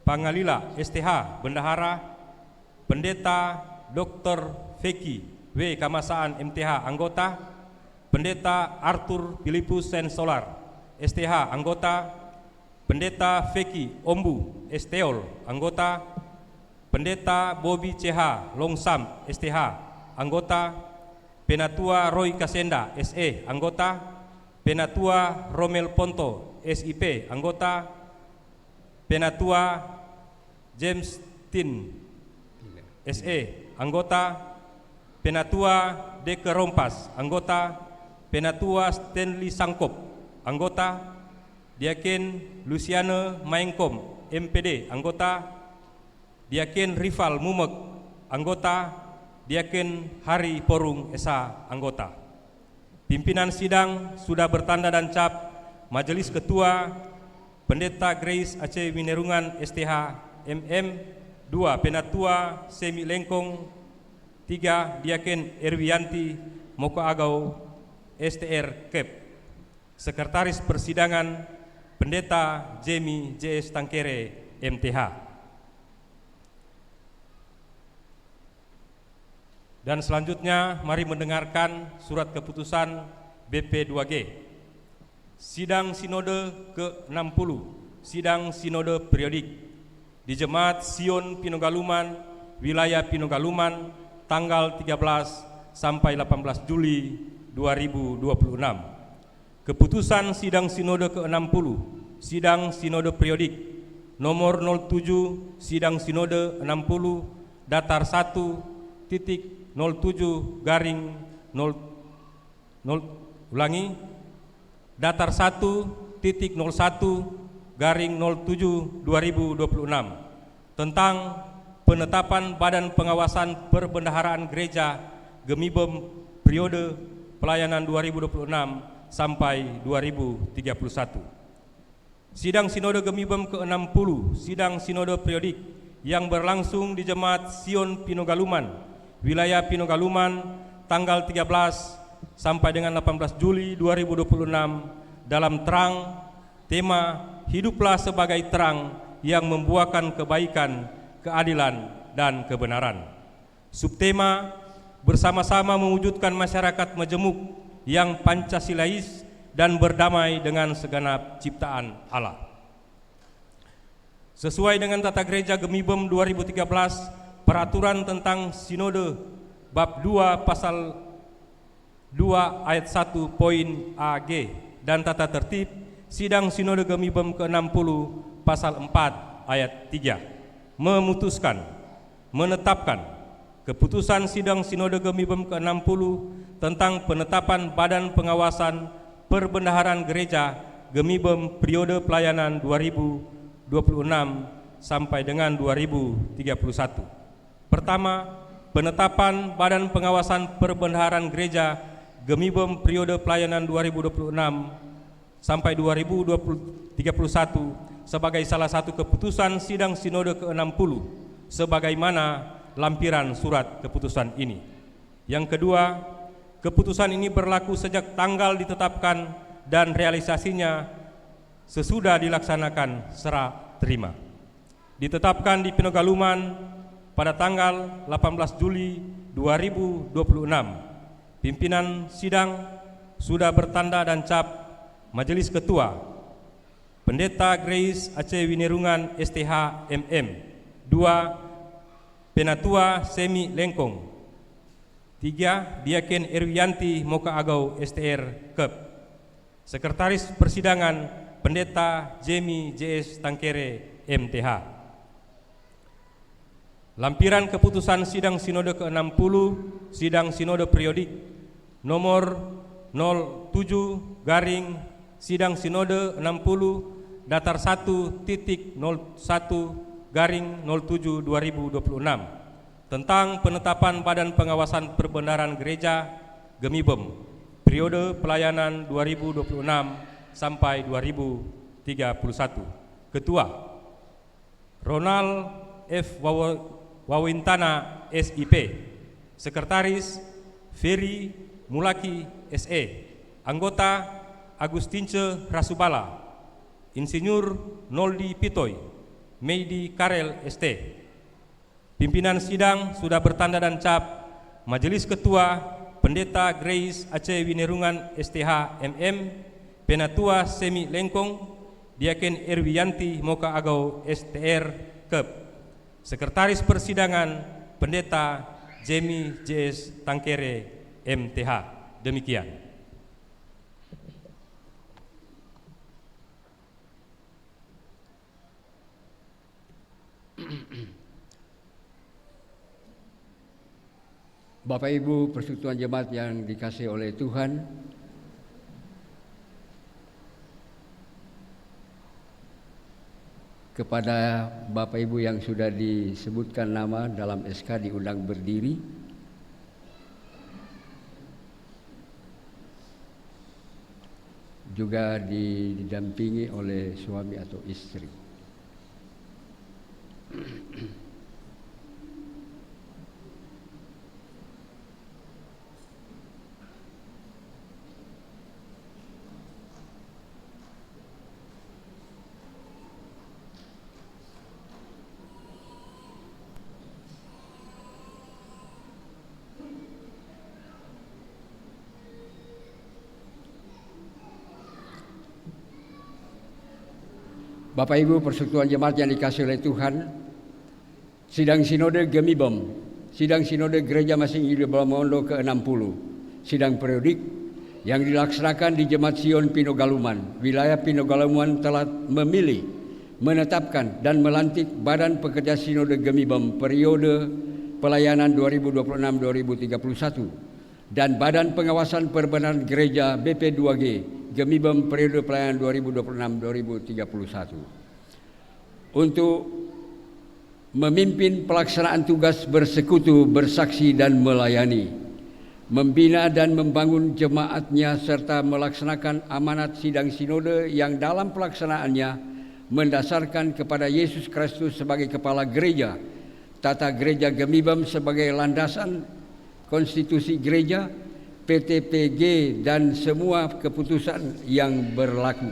Pangalila STH Bendahara, Pendeta Dr. Feki W. Kamasaan MTH Anggota, Pendeta Arthur Philippus Sensolar, STH, anggota. Pendeta Feki Ombu, STOL, anggota. Pendeta Bobby CH Longsam, STH, anggota. Penatua Roy Kasenda, SE, anggota. Penatua Romel Ponto, SIP, anggota. Penatua James Tin, SE, anggota. Penatua Deke Rompas, anggota. Penatua Stanley Sangkop, anggota. Diaken Luciana Maengkom, MPD, anggota. Diaken Rival Mumek, anggota. Diaken Hari Porung Esa, anggota. Pimpinan sidang sudah bertanda dan cap. Majelis Ketua Pendeta Grace Aceh Winerungan, STH, MM. 2. Penatua Semi Lengkong. 3. Diaken Erwianti Moko Agau, STR Kep. Sekretaris Persidangan Pendeta Jemi JS Tangkere, MTH. Dan selanjutnya mari mendengarkan surat keputusan BP2G. Sidang Sinode ke-60, Sidang Sinode Periodik di Jemaat Sion Pinogaluman, Wilayah Pinogaluman, tanggal 13 sampai 18 Juli 2026. Keputusan Sidang Sinode ke-60, Sidang Sinode Periodik nomor 07, Sidang Sinode 60, datar 1.07 garing 0, ulangi, datar 1.01 garing 07 2026 tentang penetapan Badan Pengawasan Perbendaharaan Gereja Gemibem periode pelayanan 2026 sampai 2031. Sidang Sinode Gemibem ke-60, Sidang Sinode Periodik yang berlangsung di Jemaat Sion Pinogaluman, Wilayah Pinogaluman, tanggal 13 sampai dengan 18 Juli 2026 dalam terang tema Hiduplah sebagai terang yang membuahkan kebaikan, keadilan, dan kebenaran. Subtema bersama-sama mewujudkan masyarakat majemuk yang Pancasilais dan berdamai dengan segenap ciptaan Allah. Sesuai dengan Tata Gereja Gemibem 2013, Peraturan tentang Sinode Bab 2 Pasal 2 Ayat 1 Poin AG dan Tata Tertib Sidang Sinode Gemibem ke-60 Pasal 4 Ayat 3 memutuskan, menetapkan Keputusan Sidang Sinode Gemibem ke-60 tentang penetapan Badan Pengawasan Perbendaharaan Gereja Gemibem periode pelayanan 2026 sampai dengan 2031. Pertama, penetapan Badan Pengawasan Perbendaharaan Gereja Gemibem periode pelayanan 2026 sampai 2031 sebagai salah satu keputusan Sidang Sinode ke-60 sebagaimana lampiran surat keputusan ini. Yang kedua, keputusan ini berlaku sejak tanggal ditetapkan dan realisasinya sesudah dilaksanakan serah terima. Ditetapkan di Pinogaluman pada tanggal 18 Juli 2026. Pimpinan sidang sudah bertanda dan cap Majelis Ketua Pendeta Grace Aceh Winerungan STH MM. 2. Penatua Semi Lengkong. 3. Diaken Erwianti Moka Agau STR Kep. Sekretaris Persidangan Pendeta Jemi JS Tangkere MTH. Lampiran keputusan Sidang Sinode ke-60 Sidang Sinode Periodik nomor 07 garing Sidang Sinode 60 datar 1.01 garing 07 2026 tentang penetapan Badan Pengawasan Perbendaharaan Gereja Gemibem periode pelayanan 2026 sampai 2031. Ketua Ronald F. Wawintana SIP. Sekretaris Ferry Mulaki SE. Anggota Agustince Rasubala. Insinyur Noldi Pitoy Meidi Karel ST. Pimpinan sidang sudah bertanda dan cap Majelis Ketua Pendeta Grace Aceh Winerungan STH MM, Penatua Semi Lengkong, Diaken Erwiyanti Moka Agau STR Kep. Sekretaris Persidangan Pendeta Jemi JS Tangkere MTH. Demikian. Bapak Ibu Persekutuan Jemaat yang dikasihi oleh Tuhan, kepada Bapak Ibu yang sudah disebutkan nama dalam SK diundang berdiri. Juga didampingi oleh suami atau istri. Bapak Ibu Persekutuan Jemaat yang dikasihi oleh Tuhan, Sidang Sinode Gemibem, Sidang Sinode Gereja Masing Hidup Balamondo ke-60, sidang periodik yang dilaksanakan di Jemaat Sion Pinogaluman. Wilayah Pinogaluman telah memilih, menetapkan dan melantik Badan Pekerja Sinode Gemibem periode pelayanan 2026-2031 dan Badan Pengawasan Perbenaran Gereja BP2G Gemibem periode pelayanan 2026-2031 untuk memimpin pelaksanaan tugas bersekutu, bersaksi dan melayani, membina dan membangun jemaatnya serta melaksanakan amanat sidang sinode yang dalam pelaksanaannya mendasarkan kepada Yesus Kristus sebagai kepala gereja, tata gereja Gemibem sebagai landasan konstitusi gereja, PTPG dan semua keputusan yang berlaku.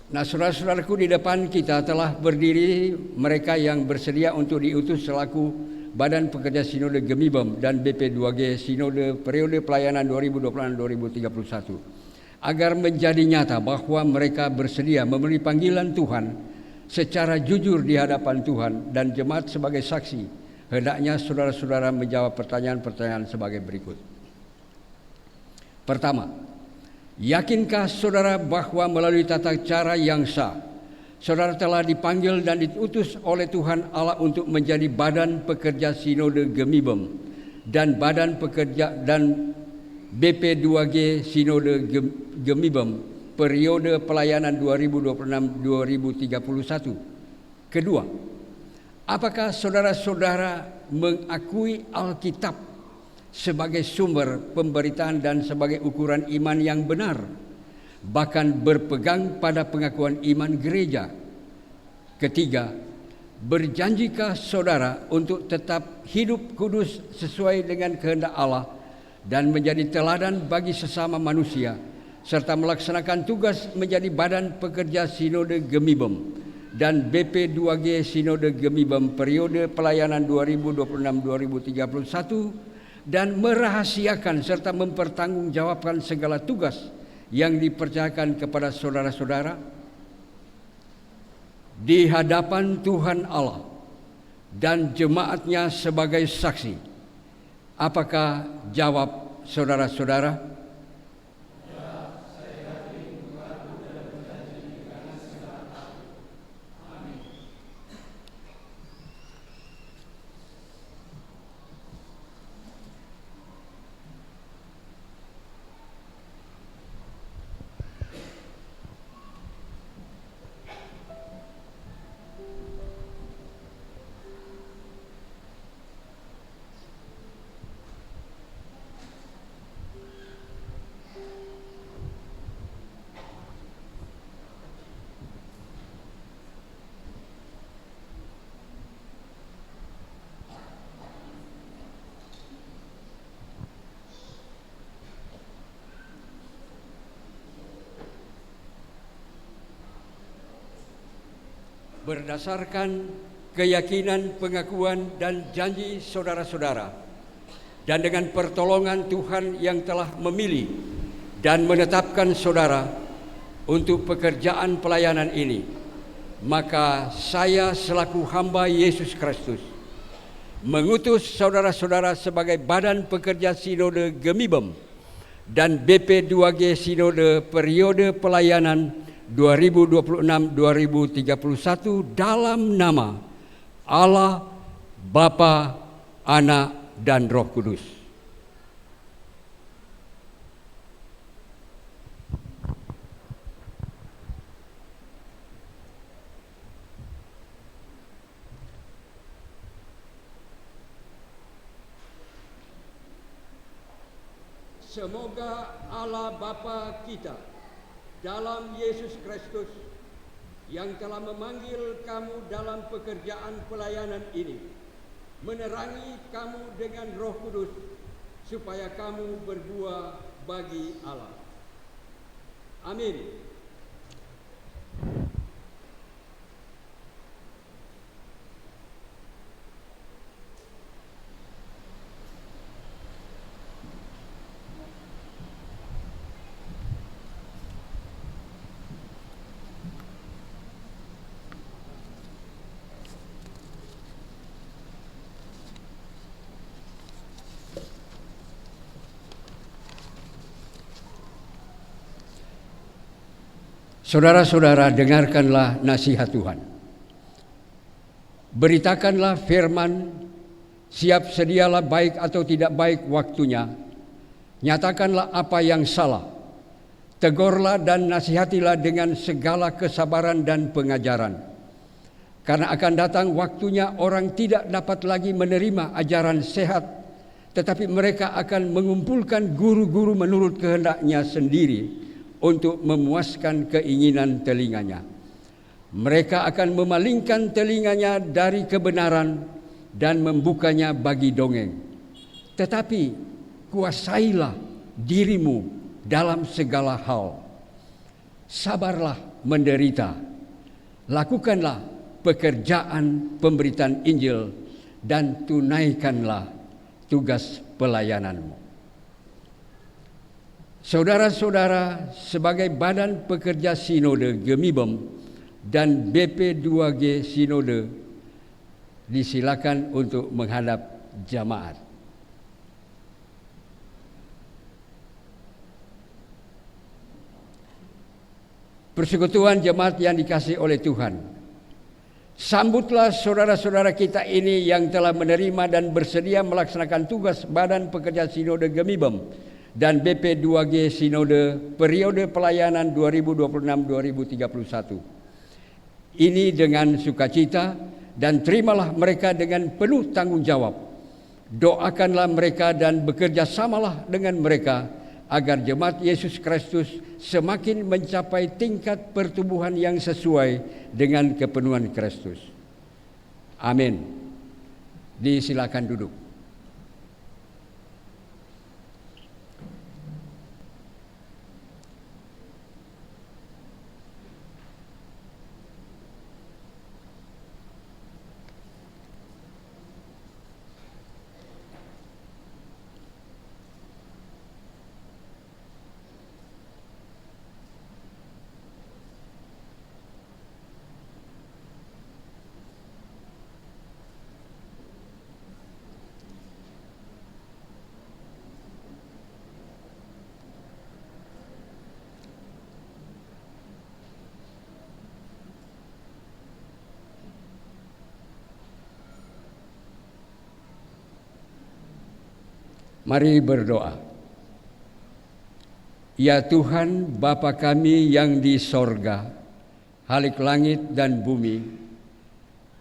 Nah, saudara-saudaraku, di depan kita telah berdiri mereka yang bersedia untuk diutus selaku Badan Pekerja Sinode Gemibem dan BP2G Sinode periode pelayanan 2026-2031 agar menjadi nyata bahwa mereka bersedia memenuhi panggilan Tuhan secara jujur di hadapan Tuhan dan jemaat sebagai saksi. Hendaknya saudara-saudara menjawab pertanyaan-pertanyaan sebagai berikut. Pertama, yakinkah saudara bahwa melalui tata cara yang sah, saudara telah dipanggil dan diutus oleh Tuhan Allah untuk menjadi Badan Pekerja Sinode Gemibem dan Badan Pekerja dan BP2G Sinode Gemibem periode pelayanan 2026-2031? Kedua, apakah saudara-saudara mengakui Alkitab sebagai sumber pemberitaan dan sebagai ukuran iman yang benar, bahkan berpegang pada pengakuan iman gereja? Ketiga, berjanjikah saudara untuk tetap hidup kudus sesuai dengan kehendak Allah dan menjadi teladan bagi sesama manusia, serta melaksanakan tugas menjadi Badan Pekerja Sinode Gemibem dan BP2G Sinode Gemibem periode pelayanan 2026-2031 dan merahasiakan serta mempertanggungjawabkan segala tugas yang dipercayakan kepada saudara-saudara di hadapan Tuhan Allah dan jemaatnya sebagai saksi? Apakah jawab saudara-saudara? Berdasarkan keyakinan, pengakuan, dan janji saudara-saudara, dan dengan pertolongan Tuhan yang telah memilih dan menetapkan saudara untuk pekerjaan pelayanan ini, maka saya selaku hamba Yesus Kristus mengutus saudara-saudara sebagai badan pekerja Sinode Gemibem dan BP2G Sinode periode pelayanan 2026-2031 dalam nama Allah, Bapa, Anak, dan Roh Kudus. Semoga Allah Bapa kita dalam Yesus Kristus yang telah memanggil kamu dalam pekerjaan pelayanan ini menerangi kamu dengan Roh Kudus supaya kamu berbuah bagi Allah. Amin. Saudara-saudara, dengarkanlah nasihat Tuhan. Beritakanlah firman, siap sedialah baik atau tidak baik waktunya. Nyatakanlah apa yang salah. Tegurlah dan nasihatilah dengan segala kesabaran dan pengajaran. Karena akan datang waktunya orang tidak dapat lagi menerima ajaran sehat, tetapi mereka akan mengumpulkan guru-guru menurut kehendaknya sendiri untuk memuaskan keinginan telinganya. Mereka akan memalingkan telinganya dari kebenaran dan membukanya bagi dongeng. Tetapi kuasailah dirimu dalam segala hal. Sabarlah menderita. Lakukanlah pekerjaan pemberitaan Injil dan tunaikanlah tugas pelayananmu. Saudara-saudara, sebagai badan pekerja Sinode Gemibem dan BP2G Sinode, disilakan untuk menghadap jamaat. Persekutuan jemaat yang dikasihi oleh Tuhan, sambutlah saudara-saudara kita ini yang telah menerima dan bersedia melaksanakan tugas badan pekerja Sinode Gemibem dan BP2G Sinode periode pelayanan 2026-2031. Ini dengan sukacita dan terimalah mereka dengan penuh tanggung jawab. Doakanlah mereka dan bekerja samalah dengan mereka agar jemaat Yesus Kristus semakin mencapai tingkat pertumbuhan yang sesuai dengan kepenuhan Kristus. Amin. Disilakan duduk. Mari berdoa. Ya Tuhan, Bapa kami yang di sorga, Halik langit dan bumi,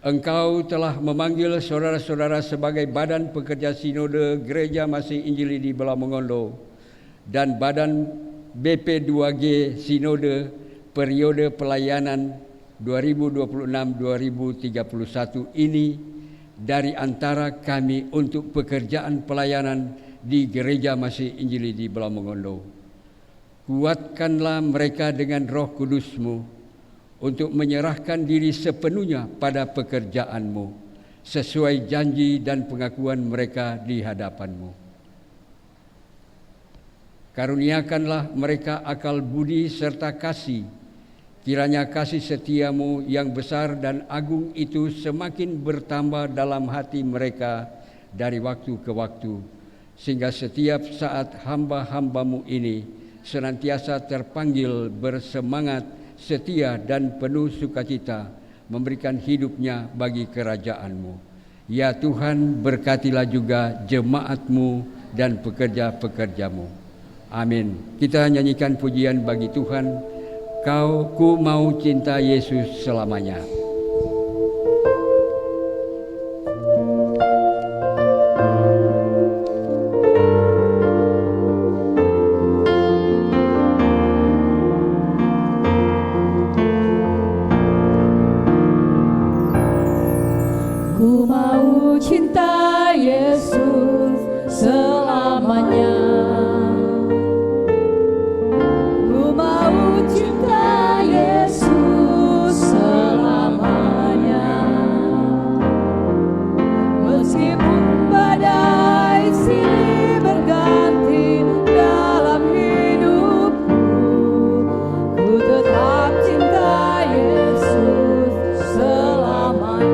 Engkau telah memanggil saudara-saudara sebagai badan pekerja Sinode Gereja Masih Injili di Belamongondo dan badan BP2G Sinode periode pelayanan 2026-2031 ini dari antara kami untuk pekerjaan pelayanan di Gereja Masih Injili di Belamongondo. Kuatkanlah mereka dengan Roh Kudus-Mu untuk menyerahkan diri sepenuhnya pada pekerjaanmu, sesuai janji dan pengakuan mereka di hadapanmu. Karuniakanlah mereka akal budi serta kasih. Kiranya kasih setiamu yang besar dan agung itu semakin bertambah dalam hati mereka dari waktu ke waktu, sehingga setiap saat hamba-hambamu ini senantiasa terpanggil bersemangat, setia dan penuh sukacita memberikan hidupnya bagi kerajaan-Mu. Ya Tuhan, berkatilah juga jemaat-Mu dan pekerja-pekerja-Mu. Amin. Kita nyanyikan pujian bagi Tuhan. Ku mau cinta Yesus selamanya. Ku mau cinta Yesus selamanya. Ku mau cinta Yesus selamanya. Meskipun badai silih berganti dalam hidupku, ku tetap cinta Yesus selamanya.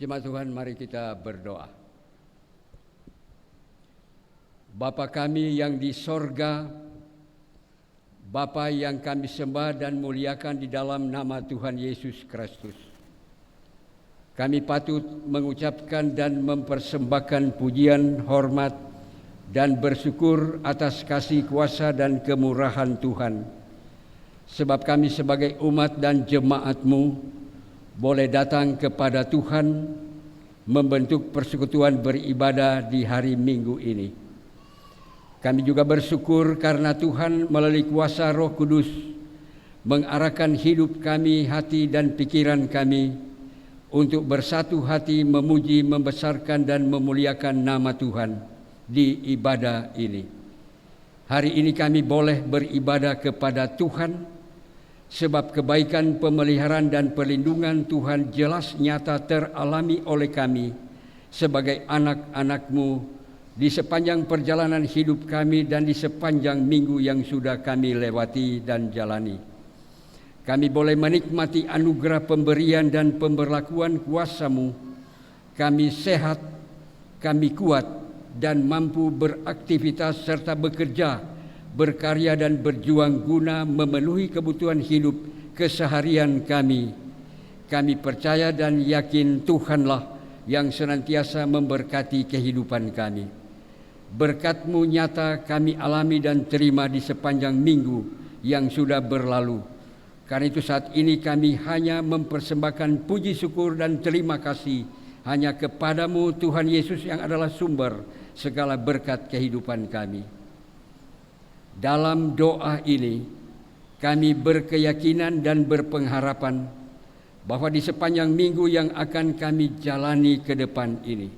Jemaat Tuhan, mari kita berdoa. Bapa kami yang di sorga, Bapa yang kami sembah dan muliakan di dalam nama Tuhan Yesus Kristus, kami patut mengucapkan dan mempersembahkan pujian, hormat, dan bersyukur atas kasih kuasa dan kemurahan Tuhan. Sebab kami sebagai umat dan jemaat-Mu boleh datang kepada Tuhan membentuk persekutuan beribadah di hari Minggu ini. Kami juga bersyukur karena Tuhan melalui kuasa Roh Kudus mengarahkan hidup kami, hati dan pikiran kami untuk bersatu hati memuji, membesarkan dan memuliakan nama Tuhan di ibadah ini. Hari ini kami boleh beribadah kepada Tuhan, sebab kebaikan, pemeliharaan dan perlindungan Tuhan jelas nyata teralami oleh kami sebagai anak-anak-Mu di sepanjang perjalanan hidup kami dan di sepanjang minggu yang sudah kami lewati dan jalani. Kami boleh menikmati anugerah pemberian dan pemberlakuan kuasa-Mu. Kami sehat, kami kuat dan mampu beraktivitas serta bekerja, berkarya dan berjuang guna memenuhi kebutuhan hidup keseharian kami. Kami percaya dan yakin Tuhanlah yang senantiasa memberkati kehidupan kami. Berkat-Mu nyata kami alami dan terima di sepanjang minggu yang sudah berlalu. Karena itu saat ini kami hanya mempersembahkan puji syukur dan terima kasih hanya kepada-Mu Tuhan Yesus yang adalah sumber segala berkat kehidupan kami. Dalam doa ini, kami berkeyakinan dan berpengharapan bahwa di sepanjang minggu yang akan kami jalani ke depan ini,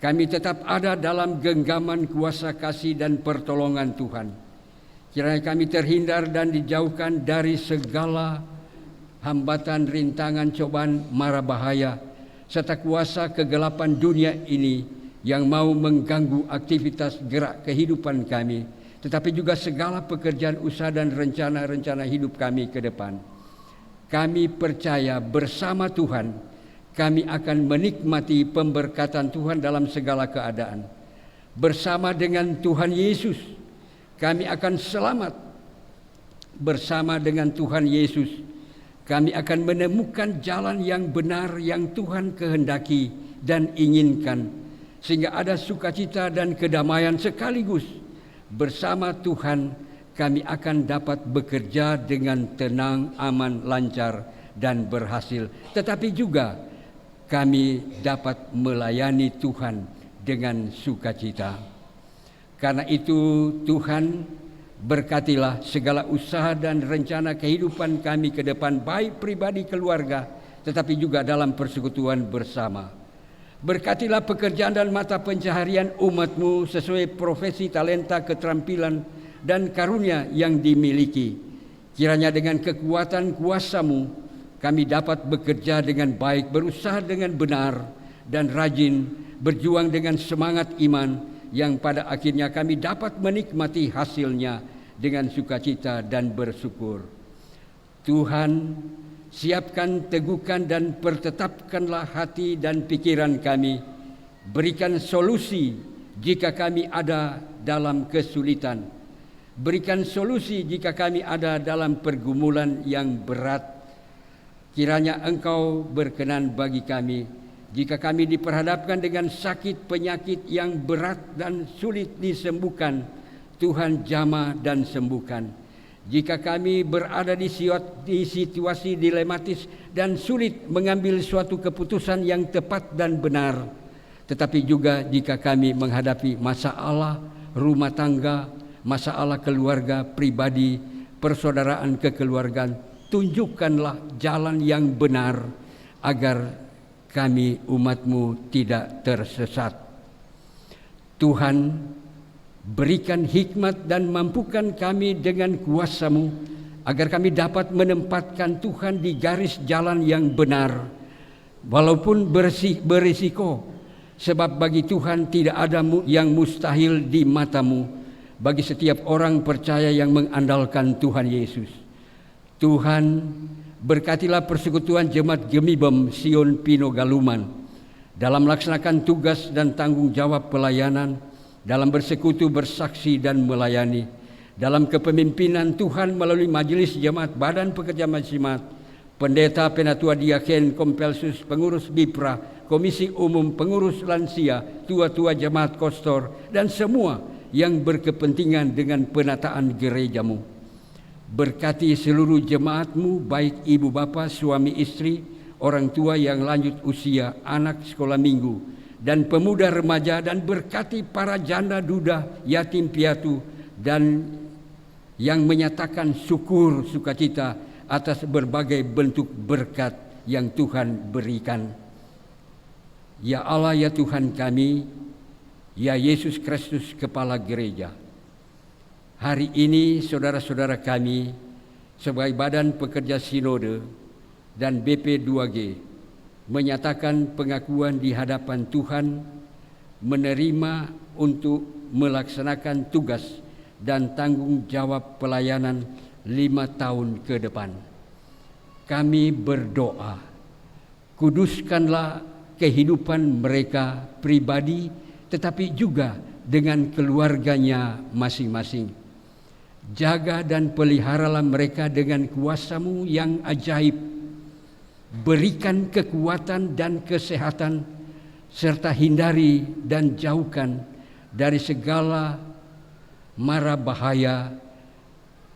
kami tetap ada dalam genggaman kuasa kasih dan pertolongan Tuhan. Kiranya kami terhindar dan dijauhkan dari segala hambatan, rintangan, cobaan, mara bahaya, serta kuasa kegelapan dunia ini yang mau mengganggu aktivitas gerak kehidupan kami, tetapi juga segala pekerjaan usaha dan rencana-rencana hidup kami ke depan. Kami percaya bersama Tuhan, kami akan menikmati pemberkatan Tuhan dalam segala keadaan. Bersama dengan Tuhan Yesus, kami akan selamat bersama dengan Tuhan Yesus, kami akan menemukan jalan yang benar yang Tuhan kehendaki dan inginkan, sehingga ada sukacita dan kedamaian sekaligus. Bersama Tuhan kami akan dapat bekerja dengan tenang, aman, lancar, dan berhasil. Tetapi juga kami dapat melayani Tuhan dengan sukacita. Karena itu Tuhan, berkatilah segala usaha dan rencana kehidupan kami ke depan, baik pribadi, keluarga, tetapi juga dalam persekutuan bersama. Berkatilah pekerjaan dan mata pencaharian umat-Mu sesuai profesi, talenta, keterampilan, dan karunia yang dimiliki. Kiranya dengan kekuatan kuasa-Mu kami dapat bekerja dengan baik, berusaha dengan benar dan rajin, berjuang dengan semangat iman, yang pada akhirnya kami dapat menikmati hasilnya dengan sukacita dan bersyukur. Tuhan, siapkan, teguhkan, dan pertetapkanlah hati dan pikiran kami. Berikan solusi jika kami ada dalam kesulitan. Berikan solusi jika kami ada dalam pergumulan yang berat. Kiranya Engkau berkenan bagi kami jika kami diperhadapkan dengan sakit penyakit yang berat dan sulit disembuhkan. Tuhan jamah dan sembuhkan. Jika kami berada di situasi dilematis dan sulit mengambil suatu keputusan yang tepat dan benar, tetapi juga jika kami menghadapi masalah rumah tangga, masalah keluarga, pribadi, persaudaraan, kekeluargaan, tunjukkanlah jalan yang benar agar kami umat-Mu tidak tersesat. Tuhan, berikan hikmat dan mampukan kami dengan kuasa-Mu agar kami dapat menempatkan Tuhan di garis jalan yang benar, walaupun berisiko, sebab bagi Tuhan tidak ada yang mustahil di mata-Mu bagi setiap orang percaya yang mengandalkan Tuhan Yesus. Tuhan, berkatilah persekutuan Jemaat Gemibem Sion Pinogaluman dalam melaksanakan tugas dan tanggung jawab pelayanan, dalam bersekutu, bersaksi, dan melayani. Dalam kepemimpinan Tuhan melalui Majelis Jemaat, Badan Pekerja Jemaat, Pendeta, Penatua, Diaken, Kompelsus, Pengurus Bipra, Komisi Umum, Pengurus Lansia, Tua-tua Jemaat Kostor, dan semua yang berkepentingan dengan penataan gereja-Mu. Berkati seluruh jemaat-Mu, baik ibu bapa, suami istri, orang tua yang lanjut usia, anak sekolah minggu, dan pemuda remaja, dan berkati para janda, duda, yatim piatu, dan yang menyatakan syukur sukacita atas berbagai bentuk berkat yang Tuhan berikan. Ya Allah, ya Tuhan kami, ya Yesus Kristus Kepala Gereja, hari ini saudara-saudara kami sebagai Badan Pekerja Sinode dan BP2G menyatakan pengakuan di hadapan Tuhan menerima untuk melaksanakan tugas dan tanggung jawab pelayanan 5 tahun ke depan. Kami berdoa, kuduskanlah kehidupan mereka pribadi, tetapi juga dengan keluarganya masing-masing. Jaga dan peliharalah mereka dengan kuasa-Mu yang ajaib. Berikan kekuatan dan kesehatan, serta hindari dan jauhkan dari segala mara bahaya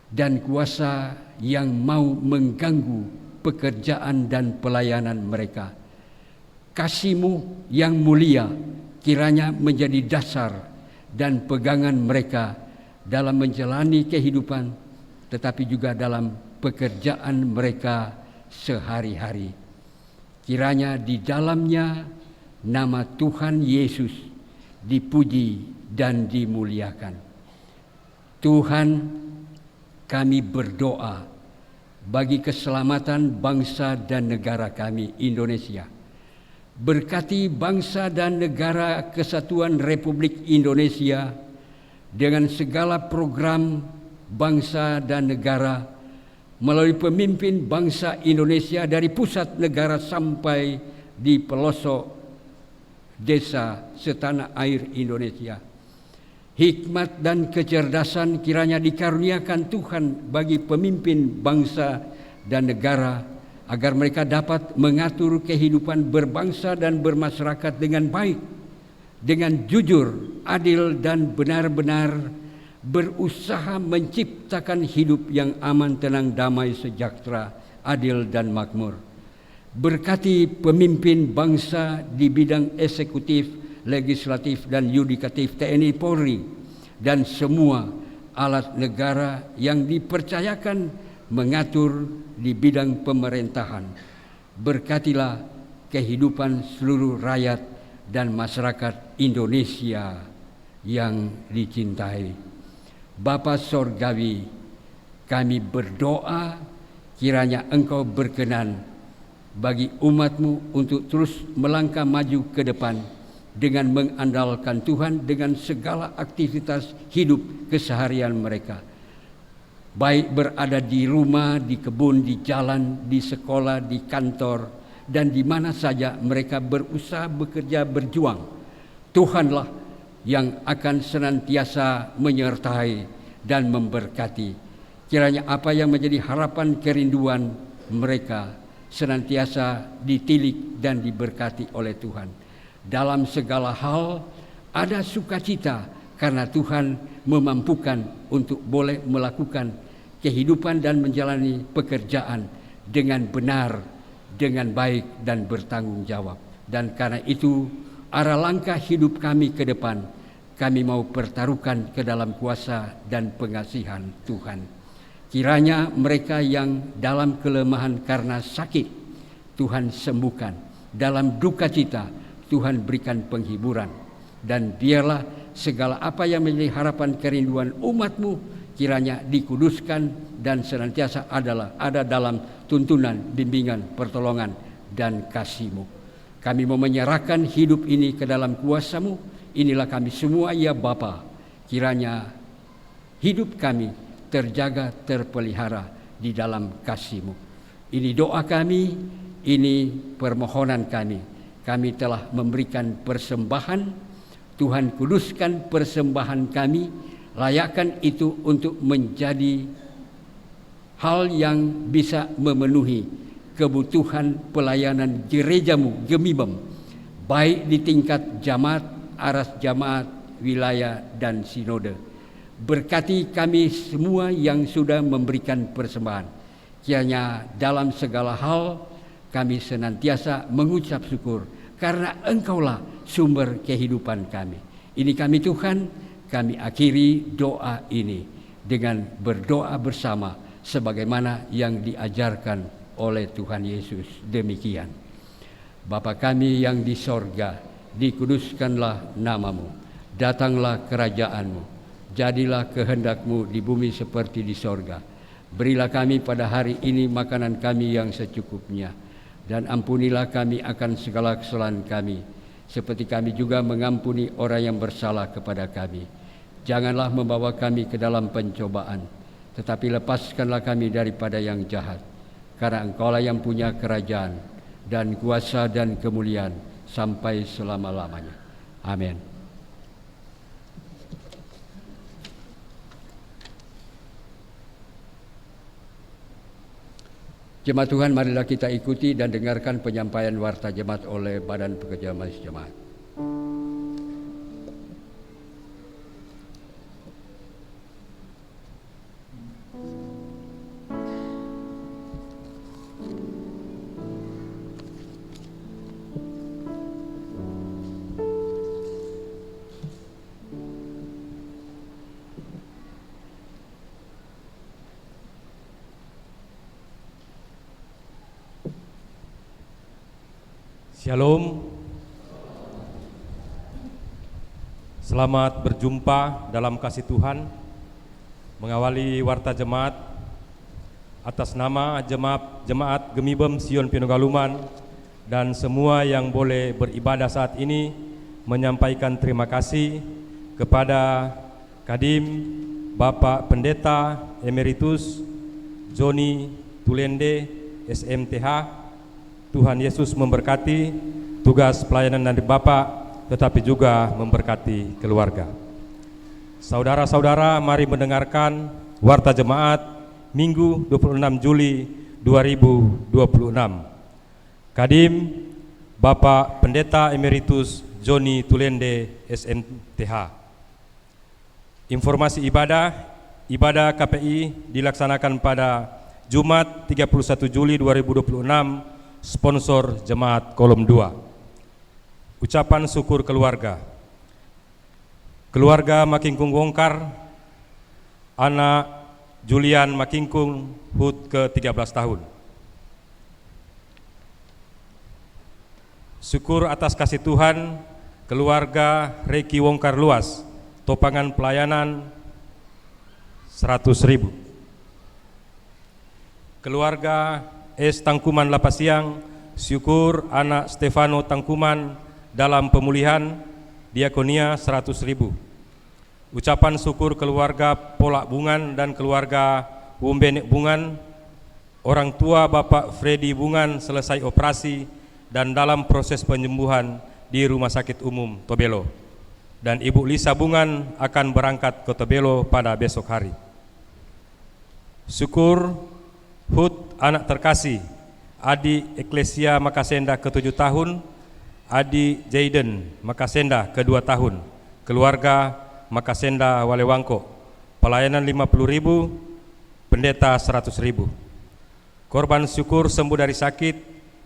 dan kuasa yang mau mengganggu pekerjaan dan pelayanan mereka. Kasih-Mu yang mulia kiranya menjadi dasar dan pegangan mereka dalam menjalani kehidupan, tetapi juga dalam pekerjaan mereka sehari-hari. Kiranya di dalamnya nama Tuhan Yesus dipuji dan dimuliakan. Tuhan, kami berdoa bagi keselamatan bangsa dan negara kami, Indonesia. Berkati bangsa dan negara Kesatuan Republik Indonesia dengan segala program bangsa dan negara melalui pemimpin bangsa Indonesia dari pusat negara sampai di pelosok desa setanah air Indonesia. Hikmat dan kecerdasan kiranya dikaruniakan Tuhan bagi pemimpin bangsa dan negara, agar mereka dapat mengatur kehidupan berbangsa dan bermasyarakat dengan baik, dengan jujur, adil, dan benar-benar berusaha menciptakan hidup yang aman, tenang, damai, sejahtera, adil, dan makmur. Berkati pemimpin bangsa di bidang eksekutif, legislatif, dan yudikatif TNI Polri dan semua alat negara yang dipercayakan mengatur di bidang pemerintahan. Berkatilah kehidupan seluruh rakyat dan masyarakat Indonesia yang dicintai. Bapa Sorgawi, kami berdoa kiranya Engkau berkenan bagi umat-Mu untuk terus melangkah maju ke depan dengan mengandalkan Tuhan dengan segala aktivitas hidup keseharian mereka. Baik berada di rumah, di kebun, di jalan, di sekolah, di kantor, dan di mana saja mereka berusaha, bekerja, berjuang. Tuhanlah yang akan senantiasa menyertai dan memberkati. Kiranya apa yang menjadi harapan kerinduan mereka senantiasa ditilik dan diberkati oleh Tuhan. Dalam segala hal ada sukacita karena Tuhan memampukan untuk boleh melakukan kehidupan dan menjalani pekerjaan dengan benar, dengan baik dan bertanggung jawab. Dan karena itu arah langkah hidup kami ke depan, kami mau pertaruhkan ke dalam kuasa dan pengasihan Tuhan. Kiranya mereka yang dalam kelemahan karena sakit, Tuhan sembuhkan. Dalam duka cita, Tuhan berikan penghiburan. Dan biarlah segala apa yang menjadi harapan kerinduan umat-Mu kiranya dikuduskan dan senantiasa ada dalam tuntunan, bimbingan, pertolongan, dan kasih-Mu. Kami mau menyerahkan hidup ini ke dalam kuasa-Mu. Inilah kami semua ya Bapa. Kiranya hidup kami terjaga, terpelihara di dalam kasih-Mu. Ini doa kami, ini permohonan kami. Kami telah memberikan persembahan. Tuhan kuduskan persembahan kami. Layakkan itu untuk menjadi hal yang bisa memenuhi kebutuhan pelayanan gereja-Mu, Gemibem, baik di tingkat jamaat, aras jamaat, wilayah, dan sinode. Berkati kami semua yang sudah memberikan persembahan. Kiranya dalam segala hal kami senantiasa mengucap syukur karena Engkaulah sumber kehidupan kami. Ini kami Tuhan, kami akhiri doa ini dengan berdoa bersama sebagaimana yang diajarkan oleh Tuhan Yesus. Demikian. Bapa kami yang di sorga, dikuduskanlah nama-Mu, datanglah kerajaan-Mu, jadilah kehendak-Mu di bumi seperti di sorga. Berilah kami pada hari ini makanan kami yang secukupnya, dan ampunilah kami akan segala kesalahan kami, seperti kami juga mengampuni orang yang bersalah kepada kami. Janganlah membawa kami ke dalam pencobaan, tetapi lepaskanlah kami daripada yang jahat. Karena Engkaulah yang punya kerajaan dan kuasa dan kemuliaan sampai selama-lamanya. Amin. Jemaat Tuhan, marilah kita ikuti dan dengarkan penyampaian warta jemaat oleh Badan Pekerja Majelis Jemaat. Shalom. Selamat berjumpa dalam kasih Tuhan. Mengawali warta jemaat atas nama jemaat Gemibem Sion Pinogaluman dan semua yang boleh beribadah saat ini, menyampaikan terima kasih kepada Kadim Bapak Pendeta Emeritus Joni Tulende SMTH. Tuhan Yesus memberkati tugas pelayanan dari Bapak, tetapi juga memberkati keluarga. Saudara-saudara, mari mendengarkan Warta Jemaat Minggu 26 Juli 2026. Kadim Bapak Pendeta Emeritus Joni Tulende SMTH. Informasi ibadah KPI dilaksanakan pada Jumat 31 Juli 2026, sponsor Jemaat Kolom 2. Ucapan syukur keluarga. Keluarga Makingkung Wongkar, anak Julian Makingkung, HUT ke-13 tahun. Syukur atas kasih Tuhan, keluarga Reki Wongkar Luas, topangan pelayanan 100.000. Keluarga S. Tangkuman Lapasiang, syukur anak Stefano Tangkuman dalam pemulihan, diakonia 100.000. Ucapan syukur keluarga Polak Bungan dan keluarga Wumbenek Bungan, orang tua Bapak Freddy Bungan selesai operasi dan dalam proses penyembuhan di Rumah Sakit Umum Tobelo. Dan Ibu Lisa Bungan akan berangkat ke Tobelo pada besok hari. Syukur HUT anak terkasih Adi Eklesia Makasenda ke-7 tahun, Adi Jaden Makasenda ke-2 tahun, keluarga Makasenda Walewangko, pelayanan 50.000, pendeta 100.000. Korban syukur sembuh dari sakit,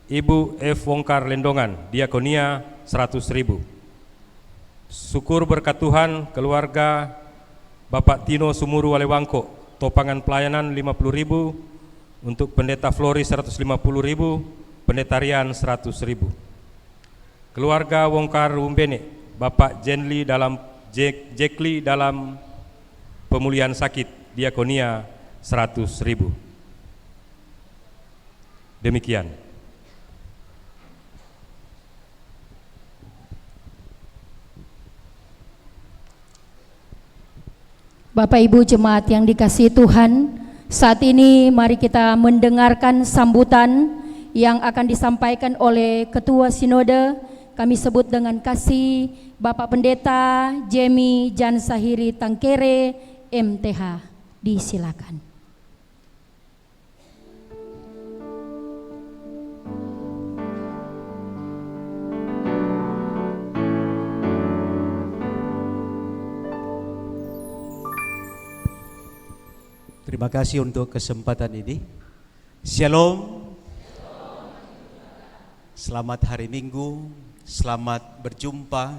Ibu F. Wongkar Lendongan, diakonia 100.000. Syukur berkat Tuhan, keluarga Bapak Tino Sumuru Walewangko, topangan pelayanan 50.000, untuk pendeta Flori 150.000, pendeta Rian 100.000. Keluarga Wongkar Wumbene, Bapak Jekli dalam pemulihan sakit, diakonia 100.000. Demikian. Bapak Ibu jemaat yang dikasihi Tuhan, saat ini mari kita mendengarkan sambutan yang akan disampaikan oleh Ketua Sinode, kami sebut dengan kasih, Bapak Pendeta Jemi Jan Sahiri Tangkere MTH. Disilakan. Terima kasih untuk kesempatan ini. Shalom. Selamat hari Minggu, selamat berjumpa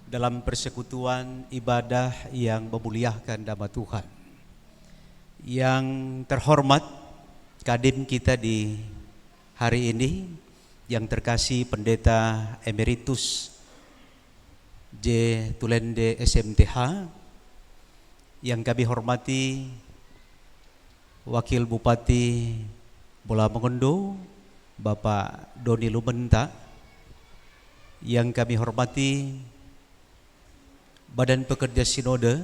dalam persekutuan ibadah yang memuliakan nama Tuhan. Yang terhormat Kadim kita di hari ini, yang terkasih Pendeta Emeritus J. Tulende SMTH, yang kami hormati Wakil Bupati Bola Mongondo, Bapak Doni Lumenta, yang kami hormati Badan Pekerja Sinode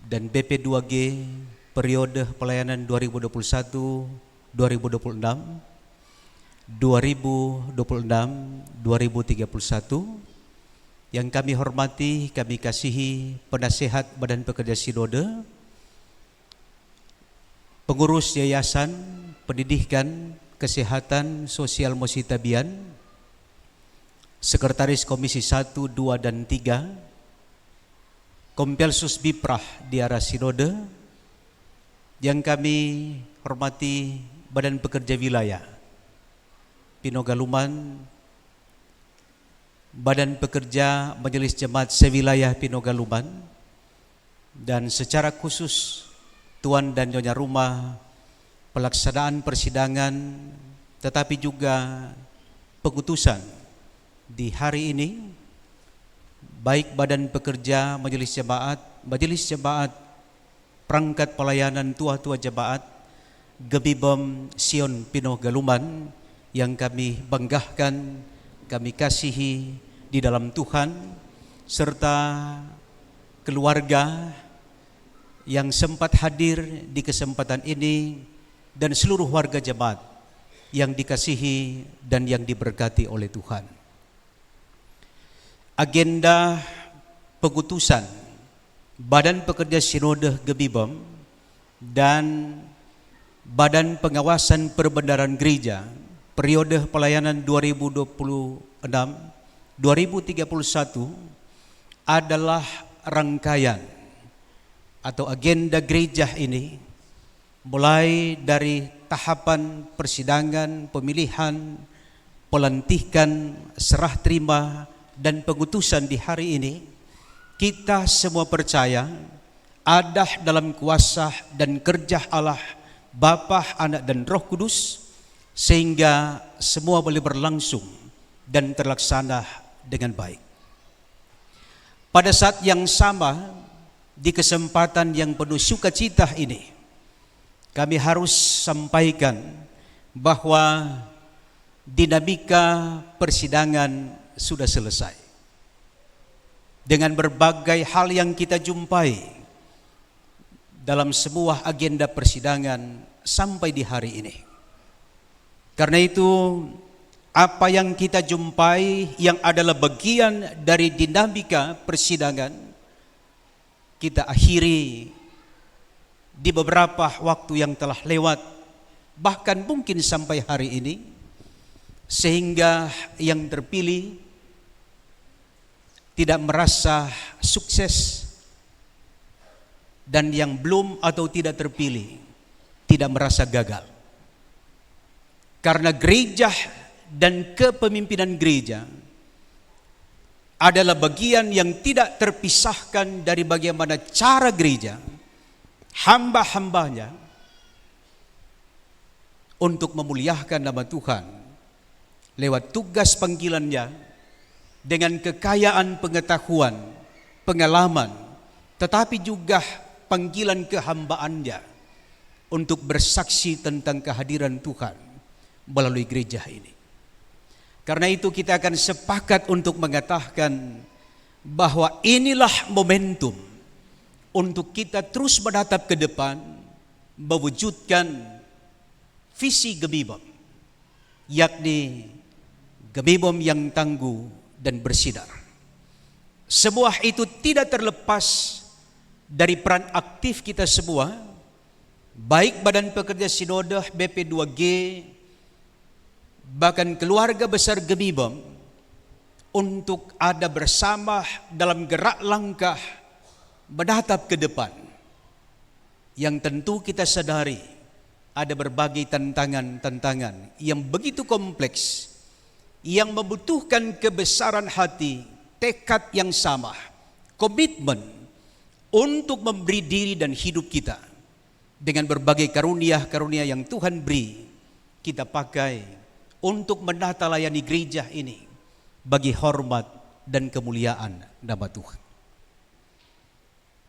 dan BP2G periode pelayanan 2021-2026, 2026-2031, yang kami hormati, kami kasihi penasehat Badan Pekerja Sinode, pengurus Yayasan Pendidikan Kesehatan Sosial Mositabian, Sekretaris Komisi 1, 2, dan 3, Kompelsus Biprah di arah Sinode, yang kami hormati Badan Pekerja Wilayah Pinogaluman, Badan Pekerja Majelis Jemaat Sewilayah Pinogaluman, dan secara khusus Tuan dan Nyonya Rumah pelaksanaan persidangan tetapi juga pengutusan di hari ini, baik Badan Pekerja Majelis Jemaat, perangkat pelayanan tua-tua jemaat, Gebibom Sion Pinogaluman, yang kami banggakan, kami kasihi di dalam Tuhan, serta keluarga yang sempat hadir di kesempatan ini, dan seluruh warga jemaat yang dikasihi dan yang diberkati oleh Tuhan. Agenda pengutusan Badan Pekerja Sinode Gebibem dan Badan Pengawasan Perbendaharaan Gereja periode pelayanan 2026-2031 adalah rangkaian atau agenda gereja ini, mulai dari tahapan persidangan, pemilihan, pelantikan, serah terima, dan pengutusan di hari ini. Kita semua percaya ada dalam kuasa dan kerja Allah Bapa, Anak, dan Roh Kudus, sehingga semua boleh berlangsung dan terlaksana dengan baik. Pada saat yang sama, di kesempatan yang penuh sukacita ini, kami harus sampaikan bahwa dinamika persidangan sudah selesai. Dengan berbagai hal yang kita jumpai dalam sebuah agenda persidangan sampai di hari ini. Karena itu, apa yang kita jumpai yang adalah bagian dari dinamika persidangan, kita akhiri di beberapa waktu yang telah lewat, bahkan mungkin sampai hari ini, sehingga yang terpilih tidak merasa sukses dan yang belum atau tidak terpilih tidak merasa gagal. Karena gereja dan kepemimpinan gereja adalah bagian yang tidak terpisahkan dari bagaimana cara gereja, hamba-hambanya untuk memuliakan nama Tuhan lewat tugas panggilannya dengan kekayaan pengetahuan, pengalaman, tetapi juga panggilan kehambaannya untuk bersaksi tentang kehadiran Tuhan melalui gereja ini. Karena itu kita akan sepakat untuk mengatakan bahwa inilah momentum untuk kita terus menatap ke depan, mewujudkan visi Gebibem, yakni Gebibem yang tangguh dan bersinar. Semua itu tidak terlepas dari peran aktif kita semua, baik Badan Pekerja Sinode BP2G, bahkan keluarga besar Gebibem, untuk ada bersama dalam gerak langkah menatap ke depan, yang tentu kita sadari ada berbagai tantangan-tantangan yang begitu kompleks, yang membutuhkan kebesaran hati, tekad yang sama, komitmen untuk memberi diri dan hidup kita dengan berbagai karunia-karunia yang Tuhan beri, kita pakai untuk menata layani gereja ini bagi hormat dan kemuliaan nama Tuhan.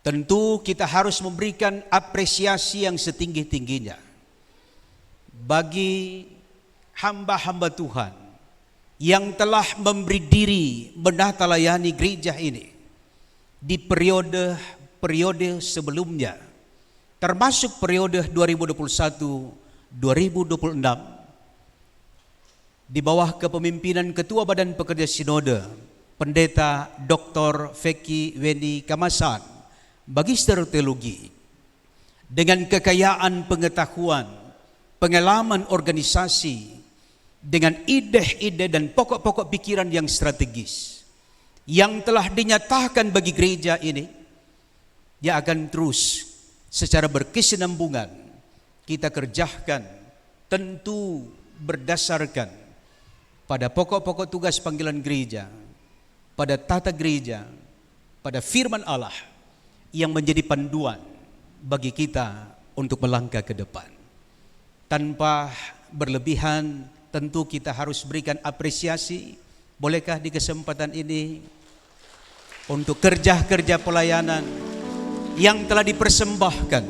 Tentu kita harus memberikan apresiasi yang setinggi-tingginya bagi hamba-hamba Tuhan yang telah memberi diri menata layani gereja ini di periode sebelumnya, termasuk periode 2021-2026, di bawah kepemimpinan Ketua Badan Pekerja Sinode, Pendeta Dr. Feki Weni Kamasan, Magister Teologi, dengan kekayaan pengetahuan, pengalaman organisasi, dengan ide-ide dan pokok-pokok pikiran yang strategis, yang telah dinyatakan bagi gereja ini, dia akan terus secara berkesinambungan kita kerjakan, tentu berdasarkan pada pokok-pokok tugas panggilan gereja, pada tata gereja, pada firman Allah yang menjadi panduan bagi kita untuk melangkah ke depan. Tanpa berlebihan, tentu kita harus berikan apresiasi. Bolehkah di kesempatan ini untuk kerja-kerja pelayanan yang telah dipersembahkan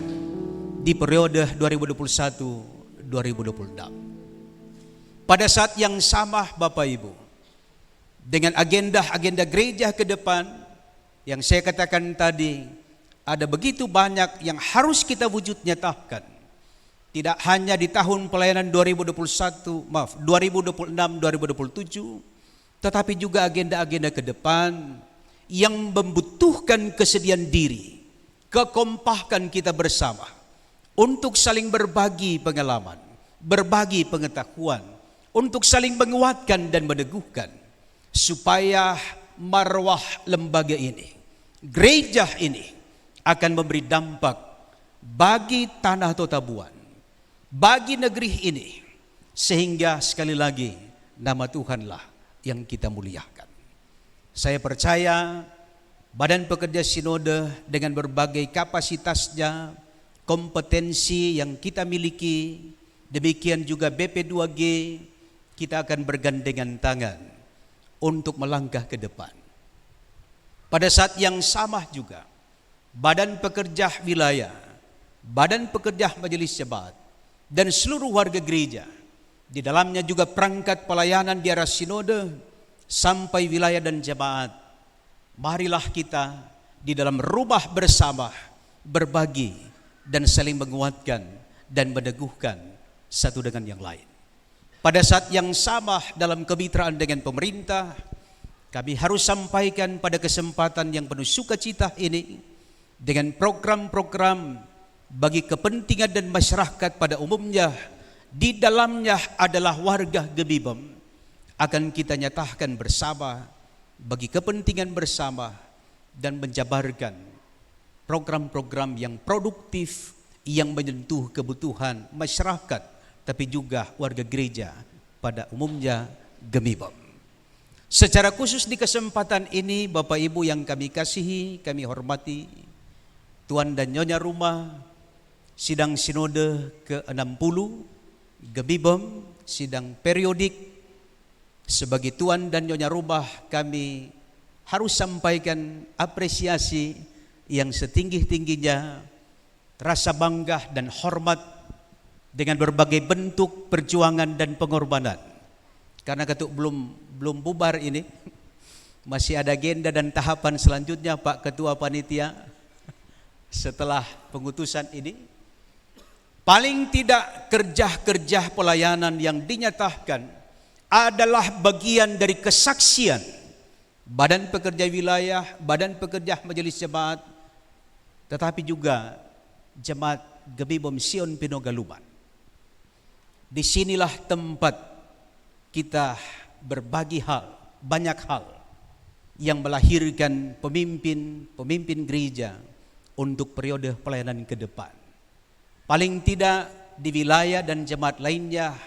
di periode 2021-2026. Pada saat yang sama Bapak Ibu, dengan agenda-agenda gereja ke depan yang saya katakan tadi, ada begitu banyak yang harus kita wujud nyatakan. Tidak hanya di tahun pelayanan 2026-2027, tetapi juga agenda-agenda ke depan yang membutuhkan kesediaan diri, kekompakan kita bersama untuk saling berbagi pengalaman, berbagi pengetahuan, untuk saling menguatkan dan meneguhkan, supaya marwah lembaga ini, gereja ini akan memberi dampak bagi tanah Totabuan, bagi negeri ini, sehingga sekali lagi nama Tuhanlah yang kita muliakan. Saya percaya Badan Pekerja Sinode dengan berbagai kapasitasnya, kompetensi yang kita miliki, demikian juga BP2G, kita akan bergandengan tangan untuk melangkah ke depan. Pada saat yang sama juga, Badan Pekerja Wilayah, Badan Pekerja Majelis Jemaat, dan seluruh warga gereja, di dalamnya juga perangkat pelayanan di arah sinode sampai wilayah dan jemaat. Marilah kita di dalam rumah bersama berbagi dan saling menguatkan dan meneguhkan satu dengan yang lain. Pada saat yang sama dalam kemitraan dengan pemerintah, kami harus sampaikan pada kesempatan yang penuh sukacita ini, dengan program-program bagi kepentingan dan masyarakat pada umumnya, di dalamnya adalah warga Gebibem, akan kita nyatakan bersama bagi kepentingan bersama dan menjabarkan program-program yang produktif yang menyentuh kebutuhan masyarakat tapi juga warga gereja pada umumnya Gebibem. Secara khusus di kesempatan ini, Bapak Ibu yang kami kasihi, kami hormati, Tuan dan Nyonya Rumah, sidang sinode ke-60 Gebibem, sidang periodik. Sebagai Tuan dan Nyonya Rumah, kami harus sampaikan apresiasi yang setinggi-tingginya, rasa bangga dan hormat dengan berbagai bentuk perjuangan dan pengorbanan. Karena ketuk belum bubar ini, masih ada agenda dan tahapan selanjutnya Pak Ketua Panitia setelah pengutusan ini. Paling tidak kerja-kerja pelayanan yang dinyatakan adalah bagian dari kesaksian Badan Pekerja Wilayah, Badan Pekerja Majelis Jemaat, tetapi juga Jemaat Gebibem Sion Pinogaluman. Disinilah tempat kita berbagi hal, banyak hal yang melahirkan pemimpin gereja untuk periode pelayanan ke depan. Paling tidak di wilayah dan jemaat lainnya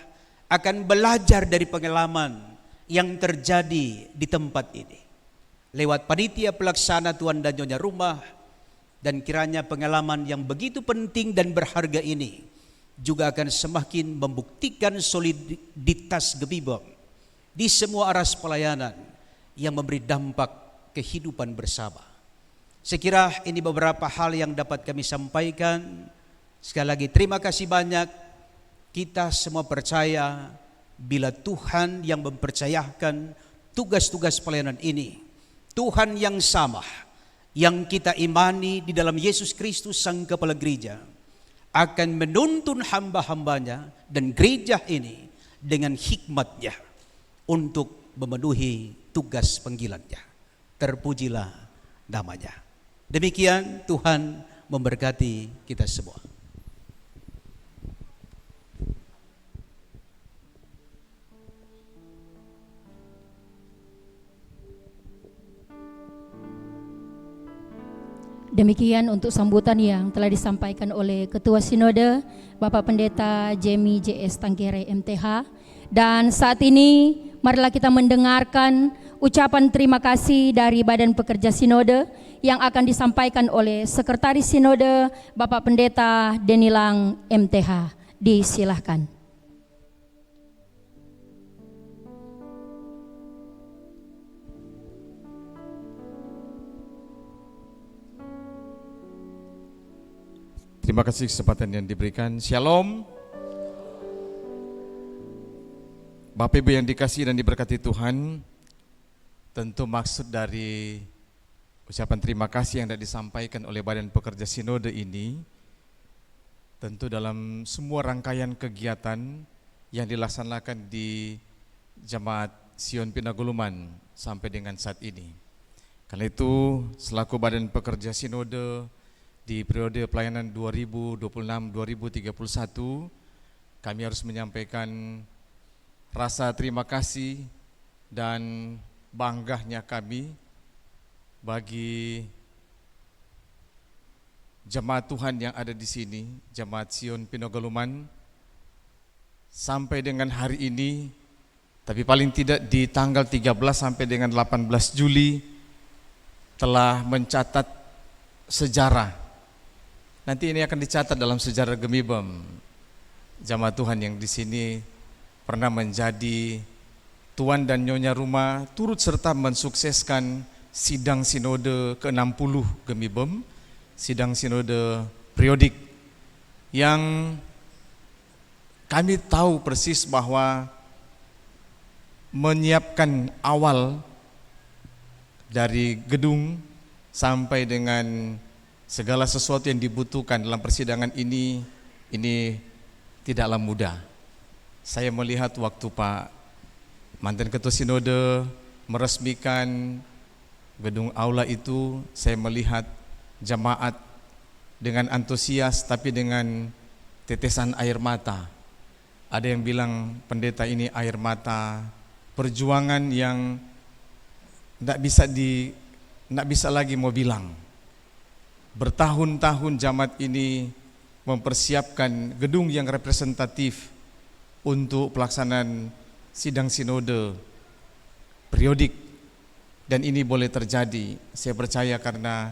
akan belajar dari pengalaman yang terjadi di tempat ini. Lewat panitia pelaksana Tuan dan Nyonya Rumah, dan kiranya pengalaman yang begitu penting dan berharga ini juga akan semakin membuktikan soliditas Gebibem di semua aras pelayanan yang memberi dampak kehidupan bersama. Sekira ini beberapa hal yang dapat kami sampaikan. Sekali lagi terima kasih banyak. Kita semua percaya bila Tuhan yang mempercayakan tugas-tugas pelayanan ini, Tuhan yang sama yang kita imani di dalam Yesus Kristus Sang Kepala Gereja, akan menuntun hamba-hambanya dan gereja ini dengan hikmatnya untuk memenuhi tugas panggilannya. Terpujilah namanya. Demikian, Tuhan memberkati kita semua. Demikian untuk sambutan yang telah disampaikan oleh Ketua Sinode Bapak Pendeta Jemi JS Tangkere MTH. Dan saat ini marilah kita mendengarkan ucapan terima kasih dari Badan Pekerja Sinode yang akan disampaikan oleh Sekretaris Sinode Bapak Pendeta Denilang MTH. Disilahkan. Terima kasih kesempatan yang diberikan. Shalom. Bapak Ibu yang dikasihi dan diberkati Tuhan, tentu maksud dari ucapan terima kasih yang sudah disampaikan oleh Badan Pekerja Sinode ini, tentu dalam semua rangkaian kegiatan yang dilaksanakan di Jemaat Sion Pinaguluman sampai dengan saat ini. Karena itu, selaku Badan Pekerja Sinode, di periode pelayanan 2026-2031, kami harus menyampaikan rasa terima kasih dan bangganya kami bagi jemaat Tuhan yang ada di sini, Jemaat Sion Pinogaluman, sampai dengan hari ini, tapi paling tidak di tanggal 13 sampai dengan 18 Juli telah mencatat sejarah. Nanti ini akan dicatat dalam sejarah Gemibem. Jemaat Tuhan yang di sini pernah menjadi tuan dan nyonya rumah, turut serta mensukseskan sidang sinode ke-60 Gemibem, sidang sinode periodik, yang kami tahu persis bahwa menyiapkan awal dari gedung sampai dengan segala sesuatu yang dibutuhkan dalam persidangan ini tidaklah mudah. Saya melihat waktu Pak mantan Ketua Sinode meresmikan gedung aula itu, saya melihat jemaat dengan antusias tapi dengan tetesan air mata. Ada yang bilang pendeta ini air mata perjuangan yang tidak bisa lagi mau bilang. Bertahun-tahun jemaat ini mempersiapkan gedung yang representatif untuk pelaksanaan sidang sinode periodik, dan ini boleh terjadi. Saya percaya karena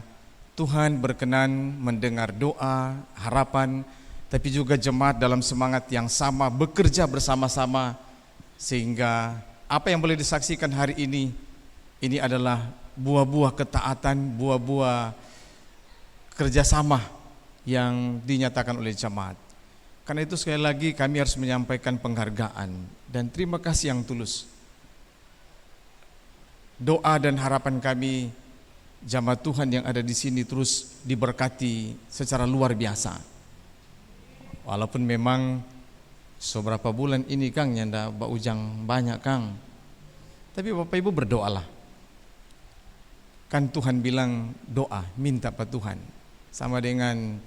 Tuhan berkenan mendengar doa, harapan, tapi juga jemaat dalam semangat yang sama bekerja bersama-sama, sehingga apa yang boleh disaksikan hari ini adalah buah-buah ketaatan, buah-buah kerjasama yang dinyatakan oleh jemaat. Karena itu sekali lagi kami harus menyampaikan penghargaan dan terima kasih yang tulus. Doa dan harapan kami jemaat Tuhan yang ada di sini terus diberkati secara luar biasa. Walaupun memang seberapa bulan ini Kang nyanda Mbak Ujang banyak Kang, tapi Bapak Ibu berdoalah. Kan Tuhan bilang doa, minta pada Tuhan. Sama dengan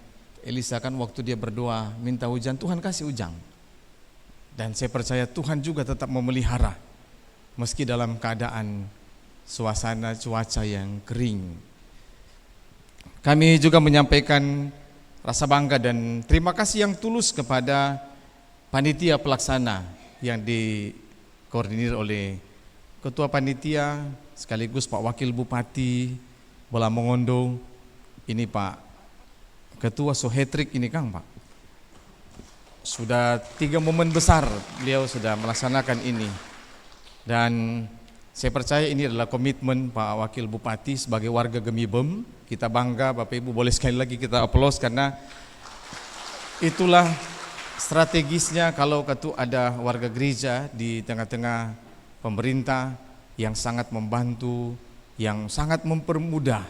Elisa kan waktu dia berdoa minta hujan, Tuhan kasih hujan. Dan saya percaya Tuhan juga tetap memelihara meski dalam keadaan suasana cuaca yang kering. Kami juga menyampaikan rasa bangga dan terima kasih yang tulus kepada panitia pelaksana yang dikoordinir oleh Ketua Panitia sekaligus Pak Wakil Bupati Bola Mongondo, ini Pak Ketua Sohetrik ini Kang Pak. Sudah 3 momen besar beliau sudah melaksanakan ini. Dan saya percaya ini adalah komitmen Pak Wakil Bupati sebagai warga Gemibem. Kita bangga, Bapak Ibu boleh sekali lagi kita aplaus karena itulah strategisnya kalau ada warga gereja di tengah-tengah pemerintah yang sangat membantu, yang sangat mempermudah,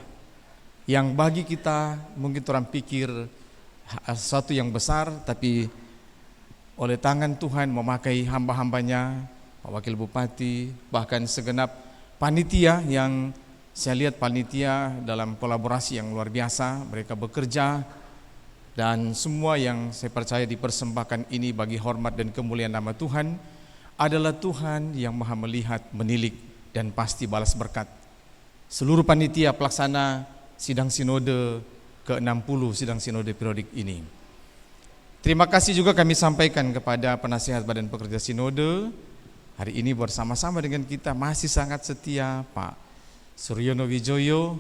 yang bagi kita mungkin orang pikir sesuatu yang besar, tapi oleh tangan Tuhan memakai hamba-hambanya, Pak Wakil Bupati, bahkan segenap panitia yang saya lihat panitia dalam kolaborasi yang luar biasa, mereka bekerja dan semua yang saya percaya dipersembahkan ini bagi hormat dan kemuliaan nama Tuhan adalah Tuhan yang maha melihat, menilik dan pasti balas berkat. Seluruh panitia pelaksana sidang sinode ke-60, sidang sinode periodik ini. Terima kasih juga kami sampaikan kepada penasihat Badan Pekerja Sinode. Hari ini bersama-sama dengan kita masih sangat setia Pak Suryono Wijoyo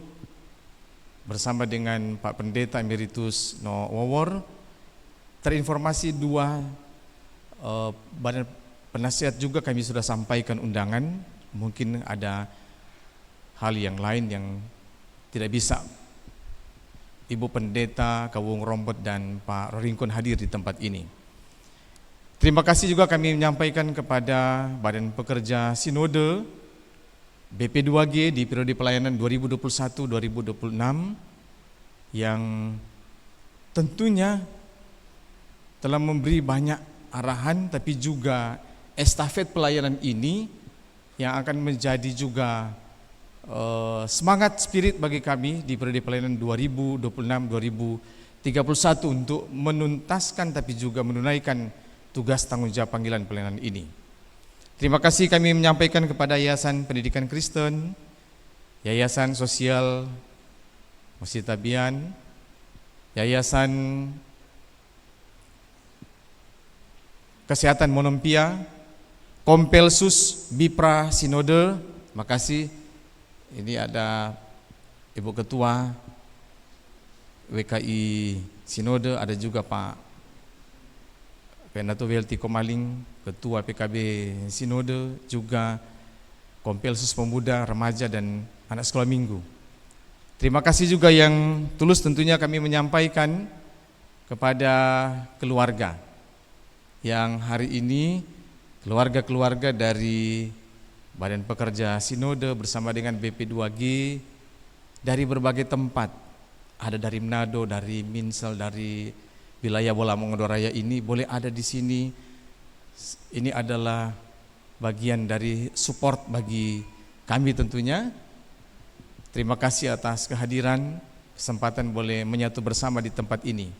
bersama dengan Pak Pendeta Emeritus No Wawor. Terinformasi 2 badan penasihat juga kami sudah sampaikan undangan. Mungkin ada hal yang lain yang tidak bisa Ibu Pendeta Kawung Rombot dan Pak Roringkon hadir di tempat ini. Terima kasih juga kami menyampaikan kepada Badan Pekerja Sinode BP2G di periode pelayanan 2021-2026 yang tentunya telah memberi banyak arahan, tapi juga estafet pelayanan ini yang akan menjadi juga semangat spirit bagi kami di periode pelayanan 2026-2031 untuk menuntaskan tapi juga menunaikan tugas tanggung jawab panggilan pelayanan ini. Terima kasih kami menyampaikan kepada Yayasan Pendidikan Kristen, Yayasan Sosial Masjid Tabian, Yayasan Kesehatan Monompia, Kompelsus Bipra Sinode. Terima kasih. Ini ada Ibu Ketua WKI Sinode, ada juga Pak Penato Welti Komaling, Ketua PKB Sinode, juga Kompelsus Pemuda, Remaja dan Anak Sekolah Minggu. Terima kasih juga yang tulus tentunya kami menyampaikan kepada keluarga yang hari ini keluarga-keluarga dari Badan Pekerja Sinode bersama dengan BP2G dari berbagai tempat, ada dari Manado, dari Minsel, dari wilayah Bola Mongodoraya ini boleh ada di sini. Ini adalah bagian dari support bagi kami tentunya. Terima kasih atas kehadiran, kesempatan boleh menyatu bersama di tempat ini.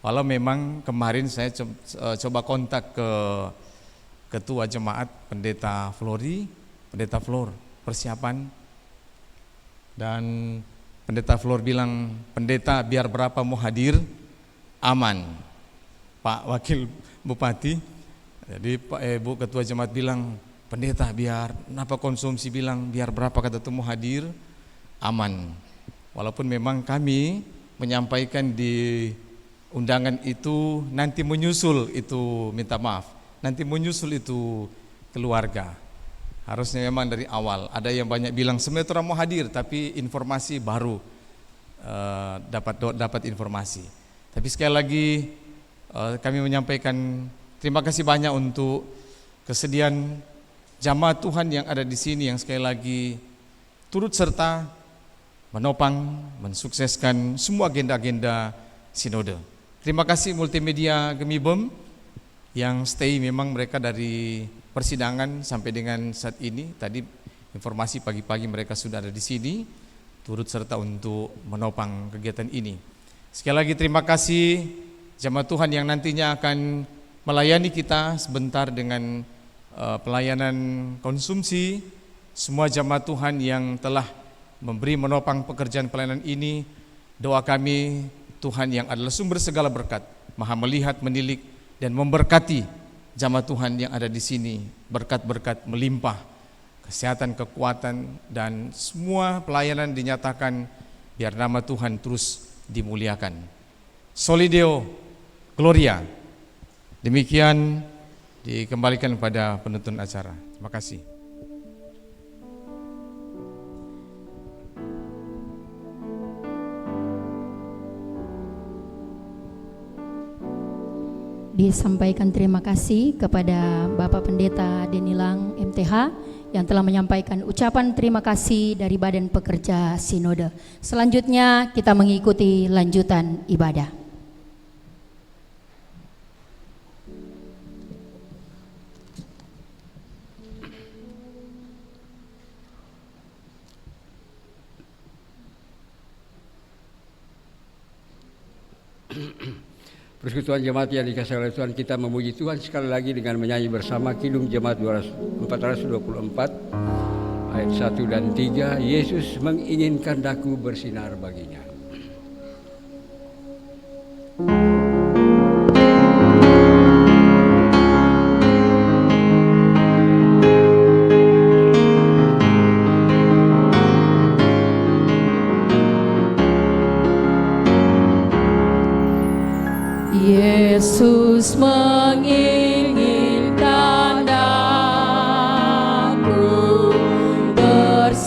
Walau memang kemarin saya coba kontak ke Ketua Jemaat Pendeta Flor persiapan, dan Pendeta Flor bilang, pendeta biar berapa mau hadir aman. Pak Wakil Bupati, jadi Bu Ketua Jemaat bilang, pendeta biar kenapa konsumsi, bilang biar berapa kata itu mau hadir aman. Walaupun memang kami menyampaikan di undangan itu nanti menyusul itu, minta maaf, nanti menyusul itu keluarga. Harusnya memang dari awal. Ada yang banyak bilang sebenarnya orang mau hadir, tapi informasi baru dapat informasi. Tapi sekali lagi kami menyampaikan terima kasih banyak untuk kesediaan jamaah Tuhan yang ada di sini, yang sekali lagi turut serta menopang, mensukseskan semua agenda-agenda sinode. Terima kasih multimedia Gemibem yang stay, memang mereka dari persidangan sampai dengan saat ini. Tadi informasi pagi-pagi mereka sudah ada di sini, turut serta untuk menopang kegiatan ini. Sekali lagi terima kasih jamaah Tuhan yang nantinya akan melayani kita sebentar dengan pelayanan konsumsi. Semua jamaah Tuhan yang telah memberi menopang pekerjaan pelayanan ini, doa kami Tuhan yang adalah sumber segala berkat, Maha melihat, menilik dan memberkati jamaah Tuhan yang ada di sini, berkat-berkat melimpah, kesehatan, kekuatan, dan semua pelayanan dinyatakan biar nama Tuhan terus dimuliakan. Soli Deo Gloria. Demikian dikembalikan kepada penuntun acara. Terima kasih. Disampaikan terima kasih kepada Bapak Pendeta Denilang MTH yang telah menyampaikan ucapan terima kasih dari Badan Pekerja Sinode. Selanjutnya kita mengikuti lanjutan ibadah. Persekutuan jemaat yang dikasihi oleh Tuhan, kita memuji Tuhan sekali lagi dengan menyanyi bersama Kidung Jemaat 424 ayat 1 dan 3. Yesus menginginkan daku bersinar baginya. Yesus menginginkan daku bersinar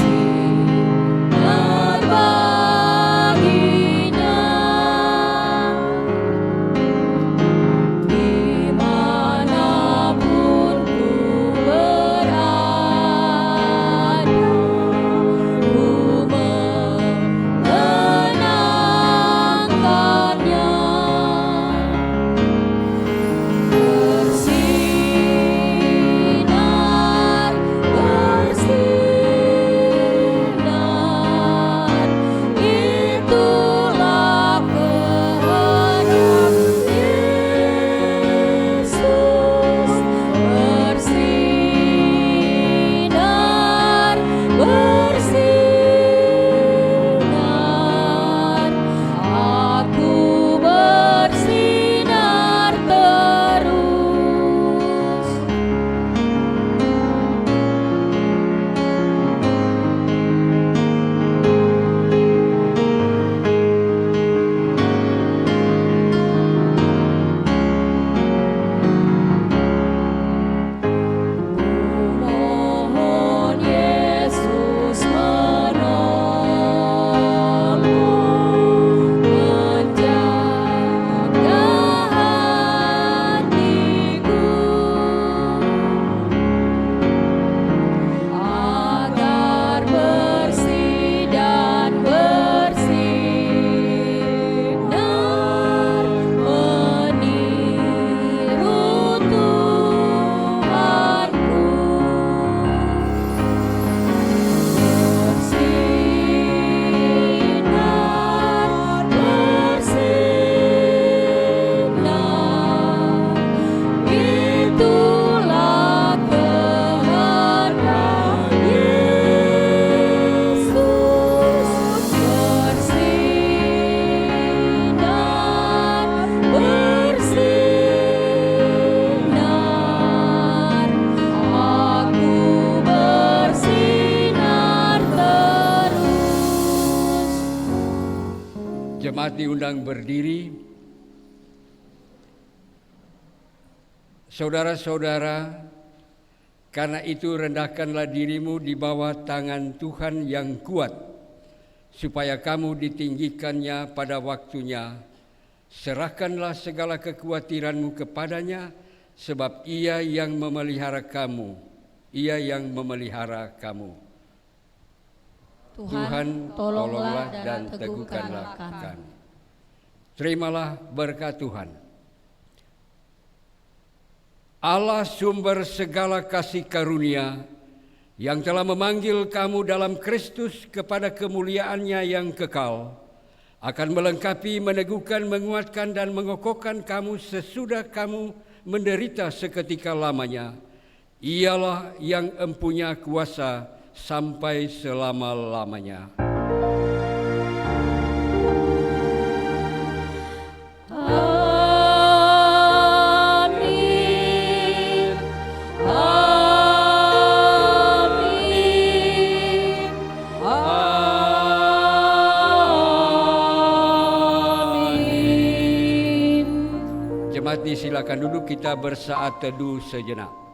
baginya, dimanapun ku berada, ku mengenangkannya. Jemaat diundang berdiri. Saudara-saudara, karena itu rendahkanlah dirimu di bawah tangan Tuhan yang kuat, supaya kamu ditinggikannya pada waktunya. Serahkanlah segala kekhawatiranmu kepadanya, sebab Ia yang memelihara kamu. Ia yang memelihara kamu. Tuhan, tolonglah dan teguhkanlah kami. Terimalah berkat Tuhan. Allah sumber segala kasih karunia, yang telah memanggil kamu dalam Kristus kepada kemuliaan-Nya yang kekal, akan melengkapi, meneguhkan, menguatkan dan mengokohkan kamu sesudah kamu menderita seketika lamanya. Ialah yang empunya kuasa sampai selama-lamanya. Amin. Amin. Amin. Jemaat silakan duduk, kita bersaat teduh sejenak.